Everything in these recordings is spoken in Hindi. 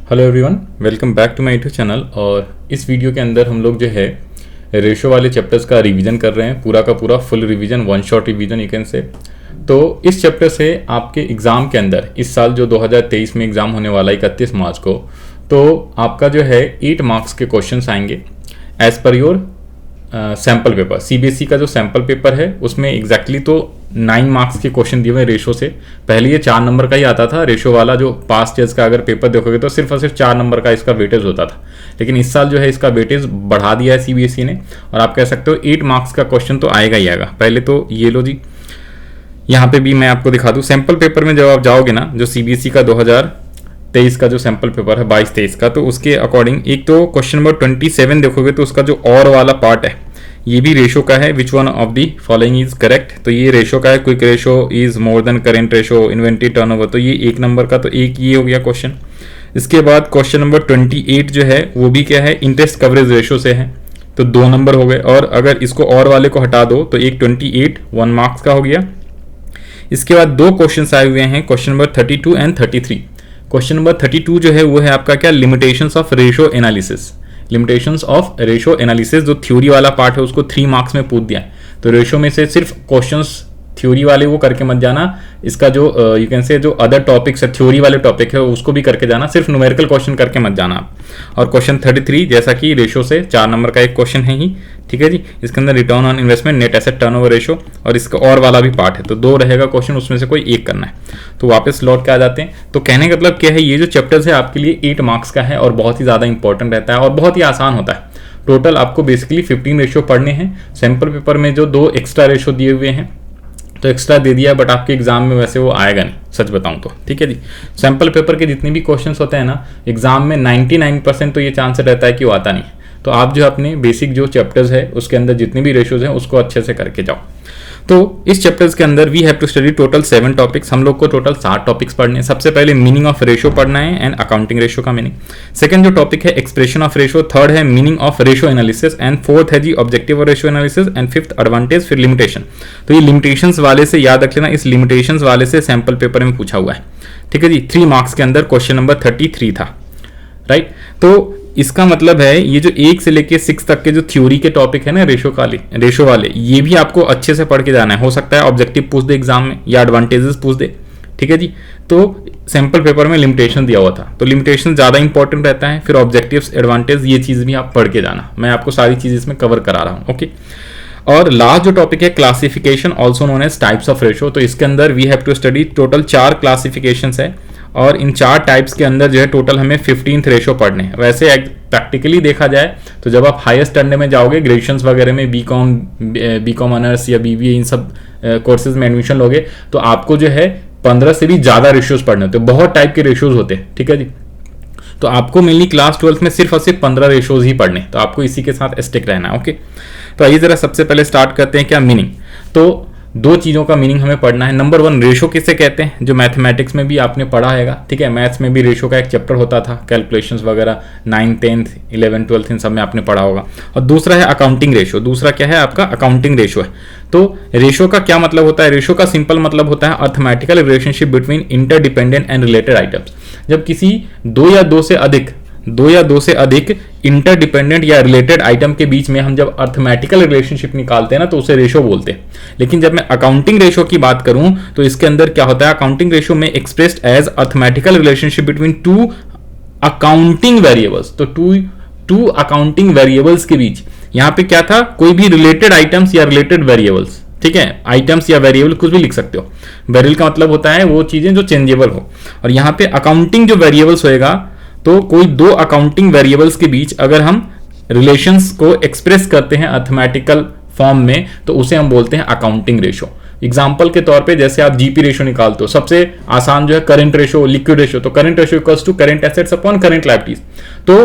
Hello everyone, welcome back to my YouTube channel. और इस वीडियो के अंदर हम लोग जो है रेशो वाले चैप्टर्स का रिवीजन कर रहे हैं, पूरा का पूरा full revision, one shot revision you can say. तो इस चैप्टर से आपके एग्ज़ाम के अंदर इस साल जो 2023 में एग्ज़ाम होने वाला है 31 मार्च को, तो आपका जो है 8 मार्क्स के क्वेश्चंस आएंगे as per your sample paper. CBSE का जो सैम्पल पेपर है उसमें एग्जैक्टली तो 9 मार्क्स के क्वेश्चन दिए हुए रेशो से। पहले ये 4 नंबर का ही आता था रेशो वाला, जो पास्ट ईयर्स का अगर पेपर देखोगे तो सिर्फ और सिर्फ 4 नंबर का इसका वेटेज होता था। लेकिन इस साल जो है इसका वेटेज बढ़ा दिया है सीबीएसई ने, और आप कह सकते हो 8 मार्क्स का क्वेश्चन तो आएगा ही आएगा। पहले तो ये लो जी, यहाँ पे भी मैं आपको दिखा दूँ सैम्पल पेपर में। जब आप जाओगे ना, जो सीबीएसई का 2023 का जो सैम्पल पेपर है 22-23 का, तो उसके अकॉर्डिंग एक तो क्वेश्चन नंबर 27 देखोगे तो उसका जो और वाला पार्ट है ये भी रेशो का है। Which one of the following is correct, तो ये रेशो का है। Quick ratio is more than current ratio, inventory turnover, तो ये 1 नंबर का, तो एक ये हो गया क्वेश्चन। इसके बाद क्वेश्चन नंबर 28 जो है वो भी क्या है, इंटरेस्ट कवरेज रेशो से है, तो 2 नंबर हो गए। और अगर इसको और वाले को हटा दो तो एक 28 1 मार्क्स का हो गया। इसके बाद 2 क्वेश्चन आए हुए हैं, question number 32 and 33। Question number 32 जो है वो है आपका क्या, limitations of ratio analysis. Limitations of ratio analysis, जो थ्योरी वाला पार्ट है उसको 3 मार्क्स में पूछ दिया है। तो रेशो में से सिर्फ क्वेश्चंस थ्योरी वाले वो करके मत जाना, इसका जो यू कैन से जो अदर टॉपिक्स है, थ्योरी वाले टॉपिक है उसको भी करके जाना, सिर्फ न्यूमेरिकल क्वेश्चन करके मत जाना आप। और क्वेश्चन 33 जैसा कि रेशो से 4 नंबर का एक क्वेश्चन है ही, ठीक है जी। इसके अंदर return on investment, net asset turnover ratio, और इसका और वाला भी पार्ट है, तो 2 रहेगा क्वेश्चन, उसमें से कोई एक करना है। तो वापस लौट के आ जाते हैं। तो कहने का मतलब क्या है, ये जो चैप्टर्स है आपके लिए 8 मार्क्स का है और बहुत ही ज़्यादा इंपॉर्टेंट रहता है और बहुत ही आसान होता है। टोटल आपको बेसिकली 15 रेशो पढ़ने हैं। सैम्पल पेपर में जो 2 एक्स्ट्रा रेशो दिए हुए हैं तो एक्स्ट्रा दे दिया, बट आपके एग्जाम में वैसे वो आएगा नहीं, सच बताऊं तो, ठीक है जी। सैम्पल पेपर के जितने भी क्वेश्चंस होते हैं ना एग्जाम में 99% तो ये चांस रहता है कि वो आता नहीं। तो आप जो अपने बेसिक जो चैप्टर्स है उसके अंदर जितने भी रेशोज हैं उसको अच्छे से करके जाओ। तो इस चैप्टर्स के अंदर we have to study total 7 topics. हम लोग को टोटल 7 टॉपिक्स पढ़ने हैं। सबसे पहले मीनिंग ऑफ रेशो पढ़ना है एंड अकाउंटिंग रेशो का मीनिंग। सेकंड जो टॉपिक है एक्सप्रेशन ऑफ रेशो। थर्ड है meaning of ratio analysis and fourth है जी ऑब्जेक्टिव और ratio analysis and fifth advantage, फिर लिमिटेशन। तो ये लिमिटेशंस वाले से याद रख लेना, इस लिमिटेशंस वाले से सैंपल पेपर में पूछा हुआ है, ठीक है जी। 3 मार्क्स के अंदर क्वेश्चन नंबर 33 था, राइट। तो इसका मतलब है ये जो 1 से लेके 6 तक के जो थ्योरी के टॉपिक है ना रेशो वाले, ये भी आपको अच्छे से पढ़ के जाना है। हो सकता है ऑब्जेक्टिव पूछ दे एग्जाम में या एडवांटेजेस पूछ दे, ठीक है जी। तो सैंपल पेपर में लिमिटेशन दिया हुआ था, तो लिमिटेशन ज़्यादा इंपॉर्टेंट रहता है। फिर ऑब्जेक्टिव्स, एडवांटेज, ये चीज़ भी आप पढ़ के जाना। मैं आपको सारी चीज़ इसमें कवर करा रहा हूँ, ओके। और लास्ट जो टॉपिक है classification, also known as types of ratio. तो इसके अंदर we have to study total 4 classifications है, और इन 4 टाइप्स के अंदर जो है टोटल हमें 15th रेशो पढ़ने हैं। वैसे प्रैक्टिकली देखा जाए तो जब आप हायर स्टैंडर्ड में जाओगे, ग्रेजुएशंस वगैरह में, बीकॉम ऑनर्स या बीबीए, इन सब कोर्सेज में एडमिशन लोगे, तो आपको जो है 15 से भी ज़्यादा रेशियोज पढ़ने होते हैं। बहुत टाइप के रेशियोज होते हैं, ठीक है जी। तो आपको मेनली क्लास 12th में सिर्फ और सिर्फ 15 रेशियोज ही पढ़ने, तो आपको इसी के साथ स्टिक रहना है, ओके। तो आइए जरा सबसे पहले स्टार्ट करते हैं क्या मीनिंग। तो 2 चीज़ों का मीनिंग हमें पढ़ना है। नंबर 1 रेशो किसे कहते हैं, जो मैथमेटिक्स में भी आपने पढ़ा हैगा, ठीक है। मैथ्स में भी रेशो का एक चैप्टर होता था, कैलकुलेशंस वगैरह 9th 10th 11th 12th इन सब में आपने पढ़ा होगा। और दूसरा है अकाउंटिंग रेशो। दूसरा क्या है आपका, अकाउंटिंग रेशो है। तो रेशो का क्या मतलब होता है, रेशो का सिंपल मतलब होता है arithmetical relationship between interdependent and related items. जब किसी 2 या 2 से अधिक इंटरडिपेंडेंट या रिलेटेड आइटम के बीच में हम जब अर्थमेटिकल रिलेशनशिप निकालते हैं ना, तो उसे रेशो बोलते हैं। लेकिन जब मैं अकाउंटिंग रेशो की बात करूं तो इसके अंदर क्या होता है, अकाउंटिंग रेशो में expressed as arithmetical relationship between 2 accounting variables. तो 2 अकाउंटिंग वेरिएबल्स के बीच यहां पे क्या था, कोई भी रिलेटेड आइटम्स या रिलेटेड वेरिएबल्स, ठीक है। आइटम्स या वेरिएबल कुछ भी लिख सकते हो। वेरिएबल का मतलब होता है वो चीजें जो चेंजेबल हो, और यहां पे अकाउंटिंग जो वेरिएबल्स होएगा, तो कोई 2 अकाउंटिंग वेरिएबल्स के बीच अगर हम रिलेशंस को एक्सप्रेस करते हैं अर्थमेटिकल फॉर्म में, तो उसे हम बोलते हैं अकाउंटिंग रेशो। एग्जांपल के तौर पे जैसे आप जीपी रेशो निकालते हो, सबसे आसान जो है करंट रेशो, लिक्विड रेशो। तो current ratio equals to current assets upon current liabilities. तो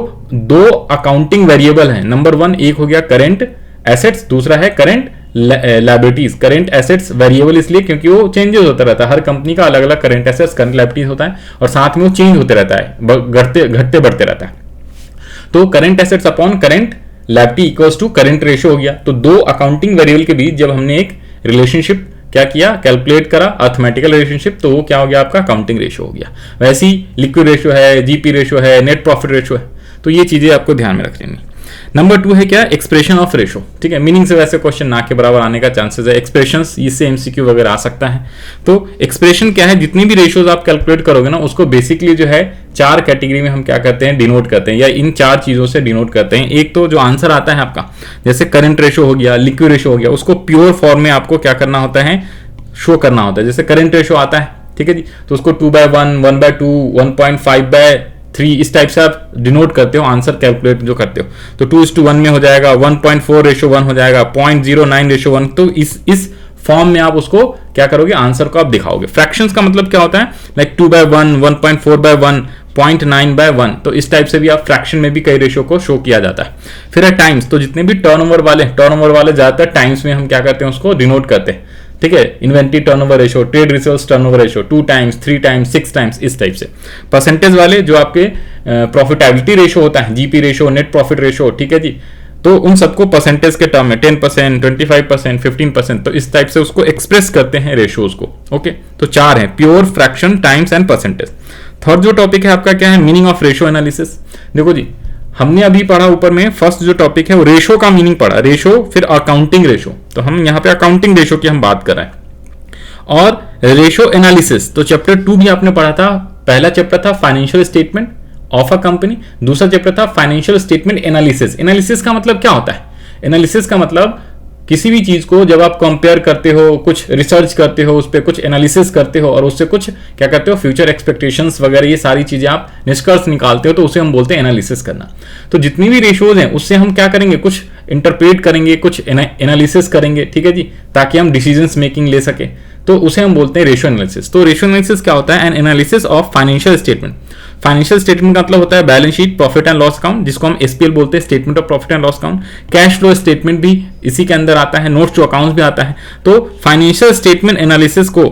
2 अकाउंटिंग वेरिएबल हैं। नंबर 1 एक हो गया करंट एसेट्स, दूसरा है current liabilities. Current assets variable इसलिए क्योंकि वो चेंजेस होता रहता है, हर कंपनी का अलग अलग करंट एसेट्स करंट लायबिलिटीज होता है, और साथ में वो चेंज होते रहता है, घटते बढ़ते रहता है। तो current assets upon current liability equals to current ratio हो गया। तो 2 अकाउंटिंग वेरिएबल के बीच जब हमने एक रिलेशनशिप क्या किया, कैलकुलेट करा अर्थमेटिकल रिलेशनशिप, तो वो क्या हो गया आपका अकाउंटिंग रेशियो हो गया। वैसे ही लिक्विड रेशियो है, जीपी रेशियो है, नेट प्रॉफिट रेशियो है, तो ये चीजें आपको ध्यान में रख लेनी। नंबर 2 है क्या, एक्सप्रेशन ऑफ रेशो। ठीक है, मीनिंग से वैसे क्वेश्चन ना के बराबर आने का चांसेस है, एक्सप्रेशंस इससे एमसीक्यू वगैरह आ सकता है। तो एक्सप्रेशन क्या है, जितनी भी रेशियोज आप कैलकुलेट करोगे ना उसको बेसिकली जो है 4 कैटेगरी में हम क्या करते हैं, डिनोट करते हैं, या इन 4 चीजों से डिनोट करते हैं। एक तो जो आंसर आता है आपका, जैसे करंट रेशो हो गया, लिक्विड रेशो हो गया, उसको प्योर फॉर्म में आपको क्या करना होता है, शो करना होता है। जैसे करंट रेशो आता है, ठीक है जी, तो उसको 2/1, 1/2, 1.5/3 इस टाइप से आप डिनोट करते हो आंसर कैलकुलेट जो करते हो। तो 2:1 में हो जाएगा, 1.4:1 हो जाएगा, 0.09:1। तो इस फॉर्म में आप उसको क्या करोगे, आंसर को आप दिखाओगे। फ्रैक्शंस का मतलब क्या होता है, लाइक 2/1, 1.4/1, 0.9/1, तो इस टाइप से भी आप फ्रैक्शन में भी कई रेशियो को शो किया जाता है। फिर है टाइम्स, तो जितने भी टर्नओवर वाले ज्यादातर टाइम्स में हम क्या करते हैं, उसको डिनोट करते हैं। ठीक है, inventory turnover ratio, trade receivables turnover ratio, 2 times, 3 times, 6 times, इस टाइप से। परसेंटेज वाले जो आपके प्रॉफिटेबिलिटी रेशियो होता है, GP ratio, net profit ratio, ठीक है जी, तो उन सबको परसेंटेज के टर्म में 10%, 25%, 15%, तो इस टाइप से उसको एक्सप्रेस करते हैं रेशियोज को। ओके, तो 4 है, pure, fraction, times and percentage. Third जो टॉपिक है आपका क्या है, मीनिंग ऑफ रेशियो एनालिसिस। देखो जी, हमने अभी पढ़ा ऊपर में, फर्स्ट जो टॉपिक है वो रेशो का मीनिंग पढ़ा, रेशो, फिर अकाउंटिंग रेशो, तो हम यहाँ पे अकाउंटिंग रेशो की हम बात कर रहे हैं। और रेशो एनालिसिस, तो चैप्टर 2 भी आपने पढ़ा था। पहला चैप्टर था financial statement of a company, दूसरा चैप्टर था फाइनेंशियल स्टेटमेंट एनालिसिस। एनालिसिस का मतलब क्या होता है, एनालिसिस का मतलब किसी भी चीज को जब आप कंपेयर करते हो, कुछ रिसर्च करते हो, उस पर कुछ एनालिसिस करते हो और उससे कुछ क्या करते हो, फ्यूचर एक्सपेक्टेशंस वगैरह, ये सारी चीजें आप निष्कर्ष निकालते हो, तो उसे हम बोलते हैं एनालिसिस करना। तो जितनी भी रेशियोज हैं उससे हम क्या करेंगे, कुछ इंटरप्रेट करेंगे, कुछ एनालिसिस करेंगे, ठीक है जी, ताकि हम डिसीजंस मेकिंग ले सके, तो उसे हम बोलते हैं रेशियो एनालिसिस। तो रेशियो एनालिसिस क्या होता है, N analysis of financial statement. Financial statement का मतलब होता है balance sheet, profit and loss account, जिसको हम एसपीएल बोलते हैं, statement of profit and loss account. Cash flow statement भी इसी के अंदर आता है, नोट्स टू अकाउंट्स भी आता है। तो फाइनेंशियल स्टेटमेंट एनालिसिस को,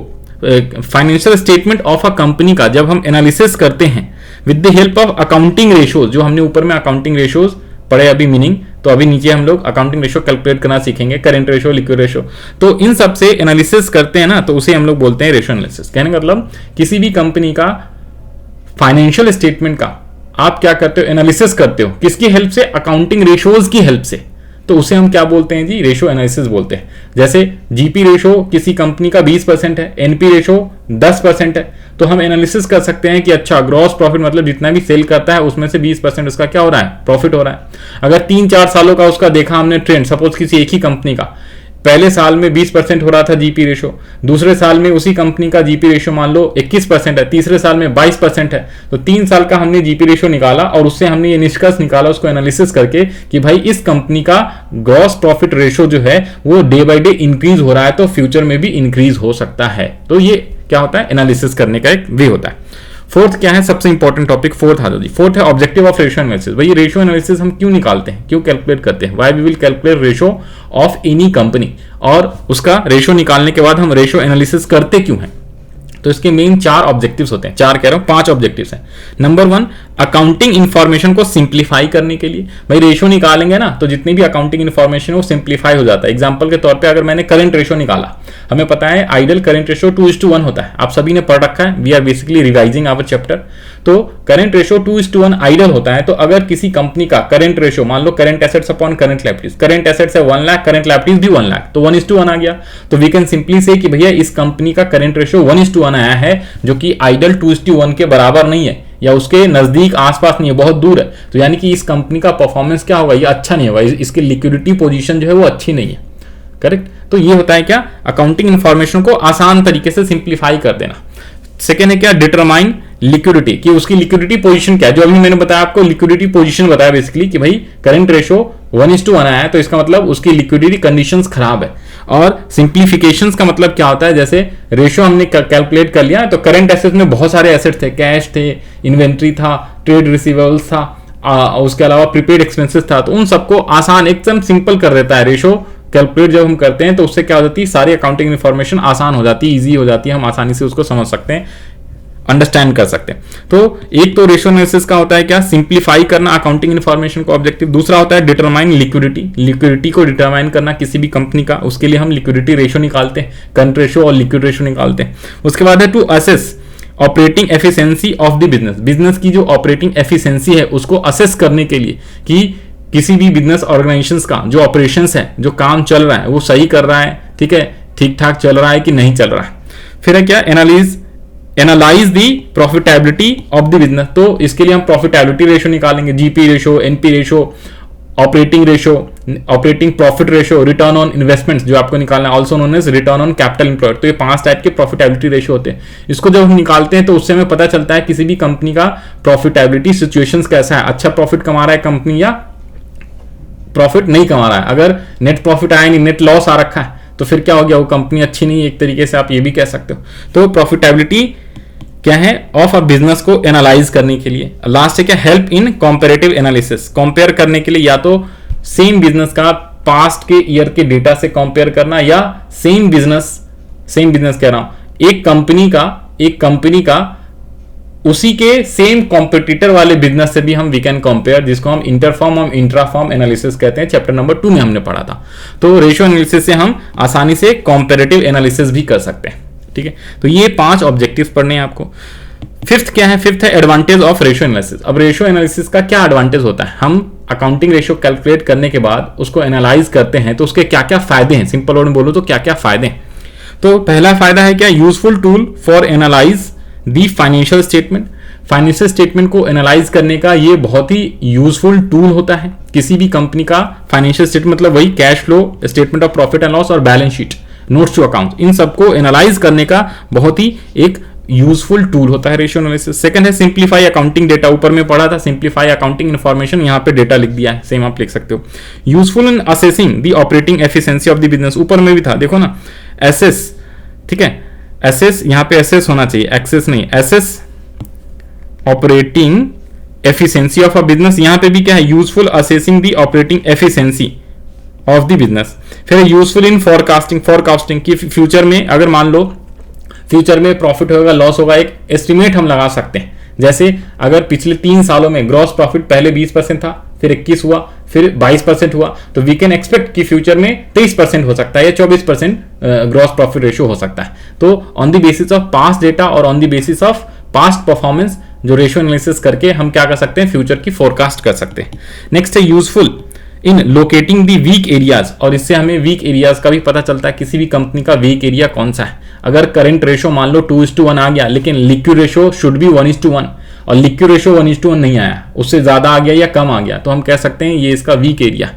financial statement of a company का जब हम एनालिसिस करते हैं with the help of accounting ratios, जो हमने ऊपर में अकाउंटिंग रेशियोज पढ़े अभी मीनिंग, तो अभी नीचे हम लोग अकाउंटिंग रेशियो कैलकुलेट करना सीखेंगे, करेंट रेशियो, लिक्विड रेशियो, तो इन सब से एनालिसिस करते हैं ना, तो उसे हम लोग बोलते हैं रेशियो एनालिसिस। कहने का मतलब किसी भी कंपनी का फाइनेंशियल स्टेटमेंट का आप क्या करते हो, एनालिसिस करते हो, किसकी हेल्प से, अकाउंटिंग रेशियोज की हेल्प से, तो उसे हम क्या बोलते हैं जी, रेशियो एनालिसिस बोलते हैं। जैसे जीपी रेशियो किसी कंपनी का 20% है, एनपी रेशियो 10% है, तो हम एनालिसिस कर सकते हैं कि अच्छा ग्रॉस प्रॉफिट मतलब जितना भी सेल करता है उसमें से 20% उसका क्या हो रहा है, प्रॉफिट हो रहा है। अगर 3-4 सालों का उसका देखा हमने ट्रेंड, सपोज किसी एक ही कंपनी का पहले साल में 20% हो रहा था जीपी रेशियो, दूसरे साल में उसी कंपनी का जीपी रेशियो मान लो 21% है, तीसरे साल में 22% है, तो 3 साल का हमने जीपी रेशियो निकाला और उससे हमने ये निष्कर्ष निकाला उसको एनालिसिस करके कि भाई इस कंपनी का ग्रॉस प्रॉफिट रेशियो जो है वो डे बाय डे इंक्रीज हो रहा है, तो फ्यूचर में भी इंक्रीज हो सकता है। तो ये क्या होता है, एनालिसिस करने का एक वे होता है। फोर्थ क्या है, सबसे इंपॉर्टेंट टॉपिक फोर्थ आ जाओ, फोर्थ है ऑब्जेक्टिव ऑफ रेशियो एनालिसिस। भाई रेशियो एनालिसिस हम क्यों निकालते हैं, क्यों कैलकुलेट करते हैं, why we will calculate ratio of any company, और उसका रेशियो निकालने के बाद हम रेशियो एनालिसिस करते क्यों हैं। तो इसके मेन 4 ऑब्जेक्टिव्स होते हैं, 4 कह रहा हूं, 5 ऑब्जेक्टिव्स हैं। नंबर 1, अकाउंटिंग इंफॉर्मेशन को सिंप्लीफाई करने के लिए। भाई रेशियो निकालेंगे ना तो जितनी भी अकाउंटिंग इंफॉर्मेशन है वो सिंप्लीफाई हो जाता है। एग्जांपल के तौर पे अगर मैंने करंट रेशियो निकाला, हमें पता है आइडियल करंट रेशियो 2:1 होता है, आप सभी ने पढ़ रखा है, we are basically revising our chapter. तो करंट रेशियो 2:1 आइडियल होता है। तो अगर किसी कंपनी का करंट रेशियो मान लो current assets upon current liabilities, current assets है 1 लाख, करंट लायबिलिटीज भी 1 लाख, तो 1:1 आ गया। तो वी कैन सिंपली से कि भैया इस कंपनी का करंट रेशियो 1:1 आया है, जो कि आइडियल 2:1 के बराबर नहीं है या उसके नजदीक आसपास नहीं है, बहुत दूर है। तो यानी कि इस कंपनी का परफॉर्मेंस क्या होगा, ये अच्छा नहीं होगा, इसकी लिक्विडिटी पोजीशन जो है वो अच्छी नहीं है। करेक्ट। तो ये होता है क्या, अकाउंटिंग इंफॉर्मेशन को आसान तरीके से सिंप्लीफाई कर देना। सेकेंड है क्या, डिटरमाइन लिक्विडिटी, कि उसकी लिक्विडिटी पोजीशन क्या है। जो अभी मैंने बताया आपको लिक्विडिटी पोजीशन बताया बेसिकली कि भाई करंट रेशियो 1:1 आया है, तो इसका मतलब उसकी लिक्विडिटी कंडीशंस खराब है। और सिंप्लीफिकेशंस का मतलब क्या होता है, जैसे रेशियो हमने कैलकुलेट कर लिया, तो करंट एसेट्स में बहुत सारे एसेट्स थे, कैश थे, इन्वेंट्री था, ट्रेड रिसीवेबल्स था, उसके अलावा प्रीपेड एक्सपेंसेस था, तो उन सबको आसान एकदम सिंपल कर देता है रेशियो कैलकुलेट जब हम करते हैं। तो उससे क्या हो जाती है, सारी अकाउंटिंग इन्फॉर्मेशन आसान हो जाती है, ईजी हो जाती है, हम आसानी से उसको समझ सकते हैं। अंडरस्टैंड कर सकते हैं। तो एक तो रेशियो एनालिसिस का होता है क्या, सिंप्लीफाई करना अकाउंटिंग इन्फॉर्मेशन को ऑब्जेक्टिव। दूसरा होता है डिटरमाइन लिक्विडिटी को डिटरमाइन करना किसी भी कंपनी का, उसके लिए हम लिक्विडिटी रेशियो निकालते हैं, करंट रेशियो और लिक्विड रेशियो निकालते हैं। उसके बाद है to assess operating efficiency of the business की जो ऑपरेटिंग एफिशिएंसी है उसको असेस करने के लिए कि किसी भी बिजनेस ऑर्गेनाइजेशंस का जो ऑपरेशंस है, जो काम चल रहा है वो सही कर रहा है, ठीक है, ठीक ठाक चल रहा है कि नहीं चल रहा है। फिर है क्या, analyse the profitability of the business. तो इसके लिए हम प्रॉफिटेबिलिटी रेशियो निकालेंगे, GP ratio, NP ratio, operating ratio, operating profit ratio, return on investments जो आपको निकालना है, also known as return on capital employed. तो ये 5 टाइप के प्रॉफिटेबिलिटी रेशियो होते हैं। इसको जब हम निकालते हैं तो उससे हमें पता चलता है किसी भी कंपनी का प्रॉफिटेबिलिटी सिचुएशंस कैसा है, अच्छा प्रॉफिट कमा रहा है कंपनी या प्रॉफिट नहीं कमा रहा है। अगर नेट प्रॉफिट आया नहीं, नेट लॉस आ रखा है, तो फिर क्या हो गया, वो कंपनी अच्छी नहीं है, एक तरीके से आप ये भी कह सकते हो। तो प्रॉफिटेबिलिटी क्या है ऑफ अ बिजनेस को एनालाइज करने के लिए। लास्ट है क्या, help in comparative analysis, compare करने के लिए, या तो सेम बिजनेस का पास्ट के ईयर के डेटा से कंपेयर करना, या सेम बिजनेस कह रहा हूं, एक कंपनी का उसी के सेम कॉम्पिटिटर वाले बिजनेस से भी हम वी कैन कंपेयर, जिसको हम इंटरफॉर्म और इंट्राफॉर्म एनालिसिस कहते हैं, चैप्टर नंबर 2 में हमने पढ़ा था। तो रेशियो एनालिसिस से हम आसानी से कंपैरेटिव एनालिसिस भी कर सकते हैं, ठीक है। तो ये 5 ऑब्जेक्टिव्स पढ़ने हैं आपको। फिफ्थ क्या है, फिफ्थ है एडवांटेज ऑफ रेशियो एनालिसिस। अब रेशियो एनालिसिस का क्या एडवांटेज होता है, हम अकाउंटिंग रेशियो कैलकुलेट करने के बाद उसको एनालाइज करते हैं तो उसके क्या क्या फायदे हैं, सिंपल वर्ड में बोलो तो क्या क्या फायदे हैं। तो पहला फायदा है क्या, useful tool for analyse the financial statement. Financial statement को एनालाइज करने का ये बहुत ही यूजफुल टूल होता है। किसी भी कंपनी का फाइनेंशियल स्टेटमेंट मतलब वही cash flow statement of profit and loss और balance sheet, notes to account, इन सबको एनालाइज करने का बहुत ही एक यूजफुल टूल होता है रेशियो एनालिसिस। सेकंड है सिंप्लीफाई अकाउंटिंग डेटा, ऊपर में पढ़ा था सिंप्लीफाई अकाउंटिंग इन्फॉर्मेशन, यहां पे डेटा लिख दिया है, सेम आप लिख सकते हो। Useful in assessing the operating efficiency of the business, ऊपर में भी था देखो ना, एसेस, ठीक है, एसेस, यहां पे एसेस होना चाहिए, एक्सेस नहीं, assess operating efficiency of a business. यहां पे भी क्या है, useful assessing the operating efficiency of the business. फिर यूजफुल इन फोरकास्टिंग की फ्यूचर में, अगर मान लो फ्यूचर में प्रॉफिट होगा लॉस होगा, एक एस्टिमेट हम लगा सकते हैं। जैसे अगर पिछले 3 सालों में ग्रॉस प्रॉफिट पहले 20% था, फिर 21 हुआ, फिर 22% हुआ, तो वी कैन एक्सपेक्ट कि फ्यूचर में 23% हो सकता है या 24% ग्रॉस प्रॉफिट रेशियो हो सकता है। तो on the basis of past data और on the basis of past performance जो रेशियो एनालिसिस करके हम क्या कर सकते हैं, फ्यूचर की फोरकास्ट कर सकते हैं। नेक्स्ट है useful in locating the weak areas, और इससे हमें वीक एरियाज का भी पता चलता है किसी भी कंपनी का वीक एरिया कौन सा है। अगर करंट रेशो मान लो 2:1 आ गया, लेकिन लिक्विड रेशो शुड बी 1:1 और लिक्विड रेशो 1:1 नहीं आया, उससे ज्यादा आ गया या कम आ गया, तो हम कह सकते हैं ये इसका वीक एरिया।